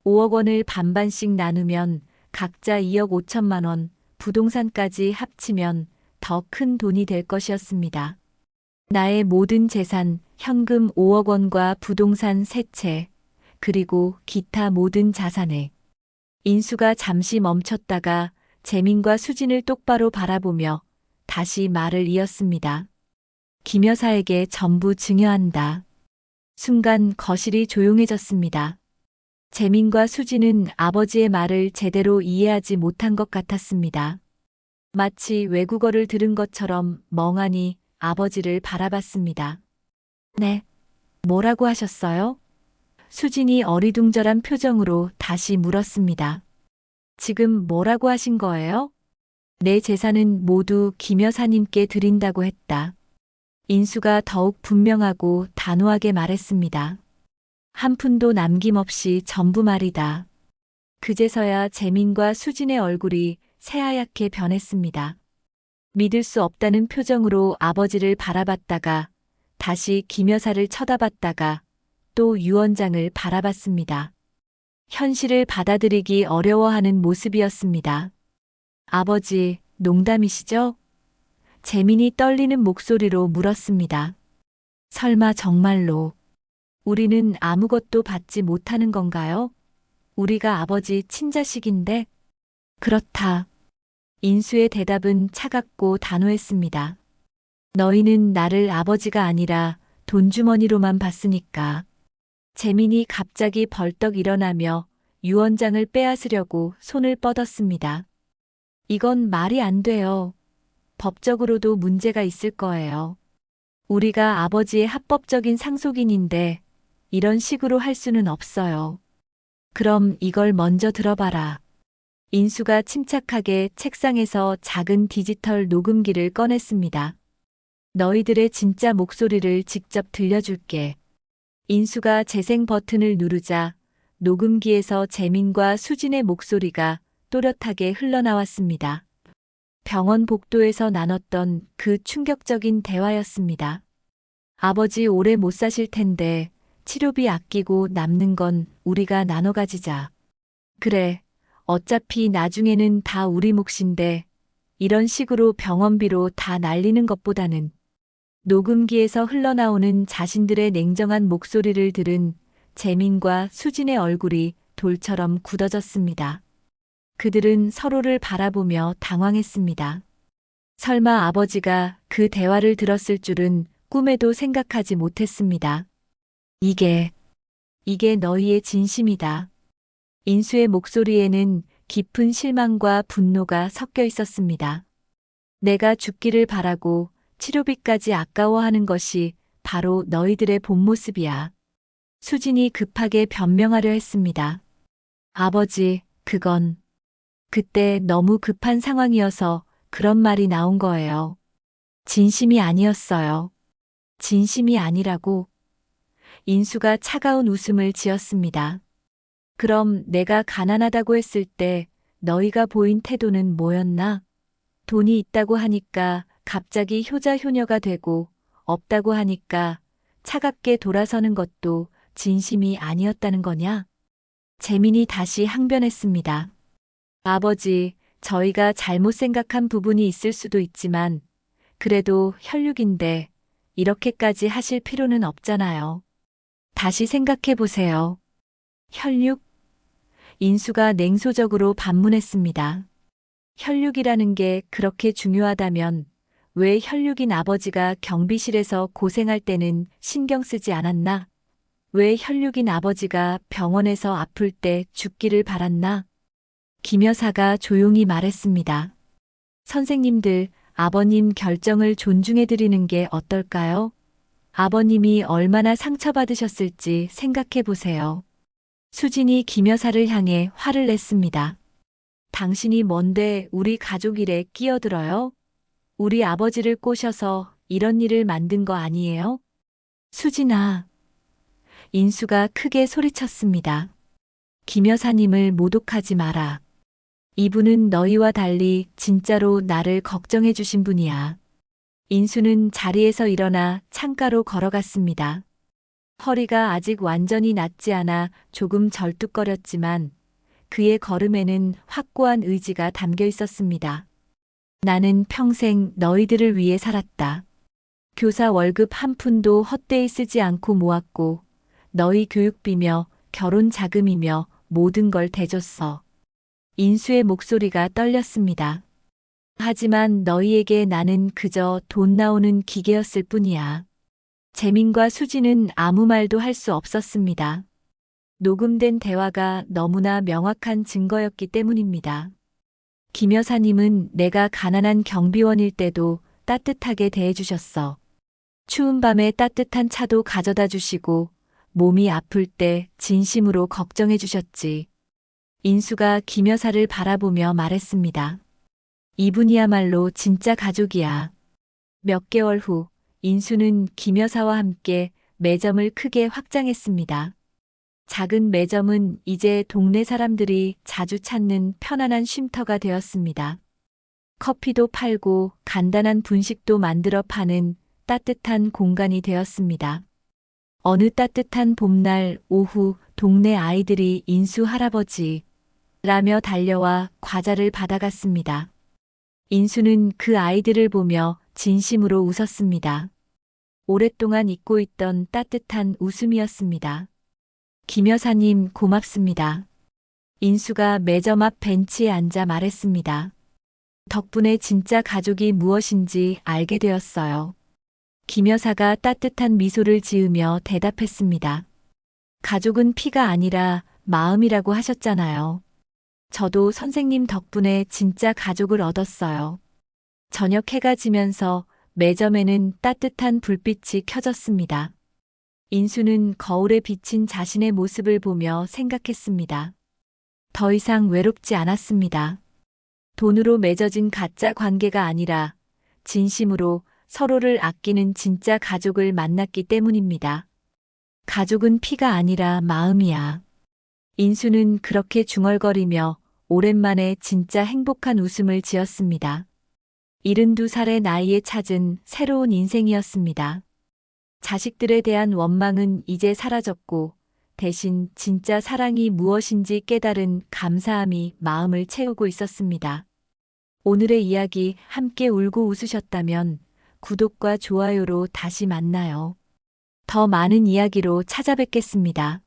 5억 원을 반반씩 나누면 각자 2억 5천만 원, 부동산까지 합치면 더 큰 돈이 될 것이었습니다. 나의 모든 재산, 현금 5억 원과 부동산 3채, 그리고 기타 모든 자산에. 인수가 잠시 멈췄다가 재민과 수진을 똑바로 바라보며 다시 말을 이었습니다. 김 여사에게 전부 증여한다. 순간 거실이 조용해졌습니다. 재민과 수진은 아버지의 말을 제대로 이해하지 못한 것 같았습니다. 마치 외국어를 들은 것처럼 멍하니 아버지를 바라봤습니다. 네, 뭐라고 하셨어요? 수진이 어리둥절한 표정으로 다시 물었습니다. 지금 뭐라고 하신 거예요? 내 재산은 모두 김 여사님께 드린다고 했다. 인수가 더욱 분명하고 단호하게 말했습니다. 한 푼도 남김없이 전부 말이다. 그제서야 재민과 수진의 얼굴이 새하얗게 변했습니다. 믿을 수 없다는 표정으로 아버지를 바라봤다가 다시 김 여사를 쳐다봤다가 또 유언장을 바라봤습니다. 현실을 받아들이기 어려워하는 모습이었습니다. 아버지, 농담이시죠? 재민이 떨리는 목소리로 물었습니다. 설마 정말로 우리는 아무것도 받지 못하는 건가요? 우리가 아버지 친자식인데? 그렇다. 인수의 대답은 차갑고 단호했습니다. 너희는 나를 아버지가 아니라 돈주머니로만 봤으니까. 재민이 갑자기 벌떡 일어나며 유언장을 빼앗으려고 손을 뻗었습니다. 이건 말이 안 돼요. 법적으로도 문제가 있을 거예요. 우리가 아버지의 합법적인 상속인인데 이런 식으로 할 수는 없어요. 그럼 이걸 먼저 들어봐라. 인수가 침착하게 책상에서 작은 디지털 녹음기를 꺼냈습니다. 너희들의 진짜 목소리를 직접 들려줄게. 인수가 재생 버튼을 누르자 녹음기에서 재민과 수진의 목소리가 또렷하게 흘러나왔습니다. 병원 복도에서 나눴던 그 충격적인 대화였습니다. 아버지 오래 못 사실 텐데 치료비 아끼고 남는 건 우리가 나눠 가지자. 그래, 어차피 나중에는 다 우리 몫인데 이런 식으로 병원비로 다 날리는 것보다는. 녹음기에서 흘러나오는 자신들의 냉정한 목소리를 들은 재민과 수진의 얼굴이 돌처럼 굳어졌습니다. 그들은 서로를 바라보며 당황했습니다. 설마 아버지가 그 대화를 들었을 줄은 꿈에도 생각하지 못했습니다. 이게 너희의 진심이다. 인수의 목소리에는 깊은 실망과 분노가 섞여 있었습니다. 내가 죽기를 바라고 치료비까지 아까워하는 것이 바로 너희들의 본 모습이야. 수진이 급하게 변명하려 했습니다. 아버지, 그건 그때 너무 급한 상황이어서 그런 말이 나온 거예요. 진심이 아니었어요. 진심이 아니라고. 인수가 차가운 웃음을 지었습니다. 그럼 내가 가난하다고 했을 때 너희가 보인 태도는 뭐였나? 돈이 있다고 하니까 갑자기 효자효녀가 되고 없다고 하니까 차갑게 돌아서는 것도 진심이 아니었다는 거냐? 재민이 다시 항변했습니다. 아버지, 저희가 잘못 생각한 부분이 있을 수도 있지만 그래도 혈육인데 이렇게까지 하실 필요는 없잖아요. 다시 생각해 보세요. 혈육? 인수가 냉소적으로 반문했습니다. 혈육이라는 게 그렇게 중요하다면 왜 혈육인 아버지가 경비실에서 고생할 때는 신경 쓰지 않았나? 왜 혈육인 아버지가 병원에서 아플 때 죽기를 바랐나? 김 여사가 조용히 말했습니다. 선생님들, 아버님 결정을 존중해드리는 게 어떨까요? 아버님이 얼마나 상처받으셨을지 생각해 보세요. 수진이 김 여사를 향해 화를 냈습니다. 당신이 뭔데 우리 가족 일에 끼어들어요? 우리 아버지를 꼬셔서 이런 일을 만든 거 아니에요? 수진아. 인수가 크게 소리쳤습니다. 김 여사님을 모독하지 마라. 이분은 너희와 달리 진짜로 나를 걱정해 주신 분이야. 인수는 자리에서 일어나 창가로 걸어갔습니다. 허리가 아직 완전히 낫지 않아 조금 절뚝거렸지만 그의 걸음에는 확고한 의지가 담겨 있었습니다. 나는 평생 너희들을 위해 살았다. 교사 월급 한 푼도 헛되이 쓰지 않고 모았고 너희 교육비며 결혼 자금이며 모든 걸 대줬어. 인수의 목소리가 떨렸습니다. 하지만 너희에게 나는 그저 돈 나오는 기계였을 뿐이야. 재민과 수진은 아무 말도 할 수 없었습니다. 녹음된 대화가 너무나 명확한 증거였기 때문입니다. 김 여사님은 내가 가난한 경비원일 때도 따뜻하게 대해주셨어. 추운 밤에 따뜻한 차도 가져다 주시고 몸이 아플 때 진심으로 걱정해 주셨지. 인수가 김 여사를 바라보며 말했습니다. 이분이야말로 진짜 가족이야. 몇 개월 후 인수는 김 여사와 함께 매점을 크게 확장했습니다. 작은 매점은 이제 동네 사람들이 자주 찾는 편안한 쉼터가 되었습니다. 커피도 팔고 간단한 분식도 만들어 파는 따뜻한 공간이 되었습니다. 어느 따뜻한 봄날 오후 동네 아이들이 인수 할아버지 라며 달려와 과자를 받아갔습니다. 인수는 그 아이들을 보며 진심으로 웃었습니다. 오랫동안 잊고 있던 따뜻한 웃음이었습니다. 김 여사님 고맙습니다. 인수가 매점 앞 벤치에 앉아 말했습니다. 덕분에 진짜 가족이 무엇인지 알게 되었어요. 김 여사가 따뜻한 미소를 지으며 대답했습니다. 가족은 피가 아니라 마음이라고 하셨잖아요. 저도 선생님 덕분에 진짜 가족을 얻었어요. 저녁 해가 지면서 매점에는 따뜻한 불빛이 켜졌습니다. 인수는 거울에 비친 자신의 모습을 보며 생각했습니다. 더 이상 외롭지 않았습니다. 돈으로 맺어진 가짜 관계가 아니라 진심으로 서로를 아끼는 진짜 가족을 만났기 때문입니다. 가족은 피가 아니라 마음이야. 인수는 그렇게 중얼거리며 오랜만에 진짜 행복한 웃음을 지었습니다. 72살의 나이에 찾은 새로운 인생이었습니다. 자식들에 대한 원망은 이제 사라졌고 대신 진짜 사랑이 무엇인지 깨달은 감사함이 마음을 채우고 있었습니다. 오늘의 이야기 함께 울고 웃으셨다면 구독과 좋아요로 다시 만나요. 더 많은 이야기로 찾아뵙겠습니다.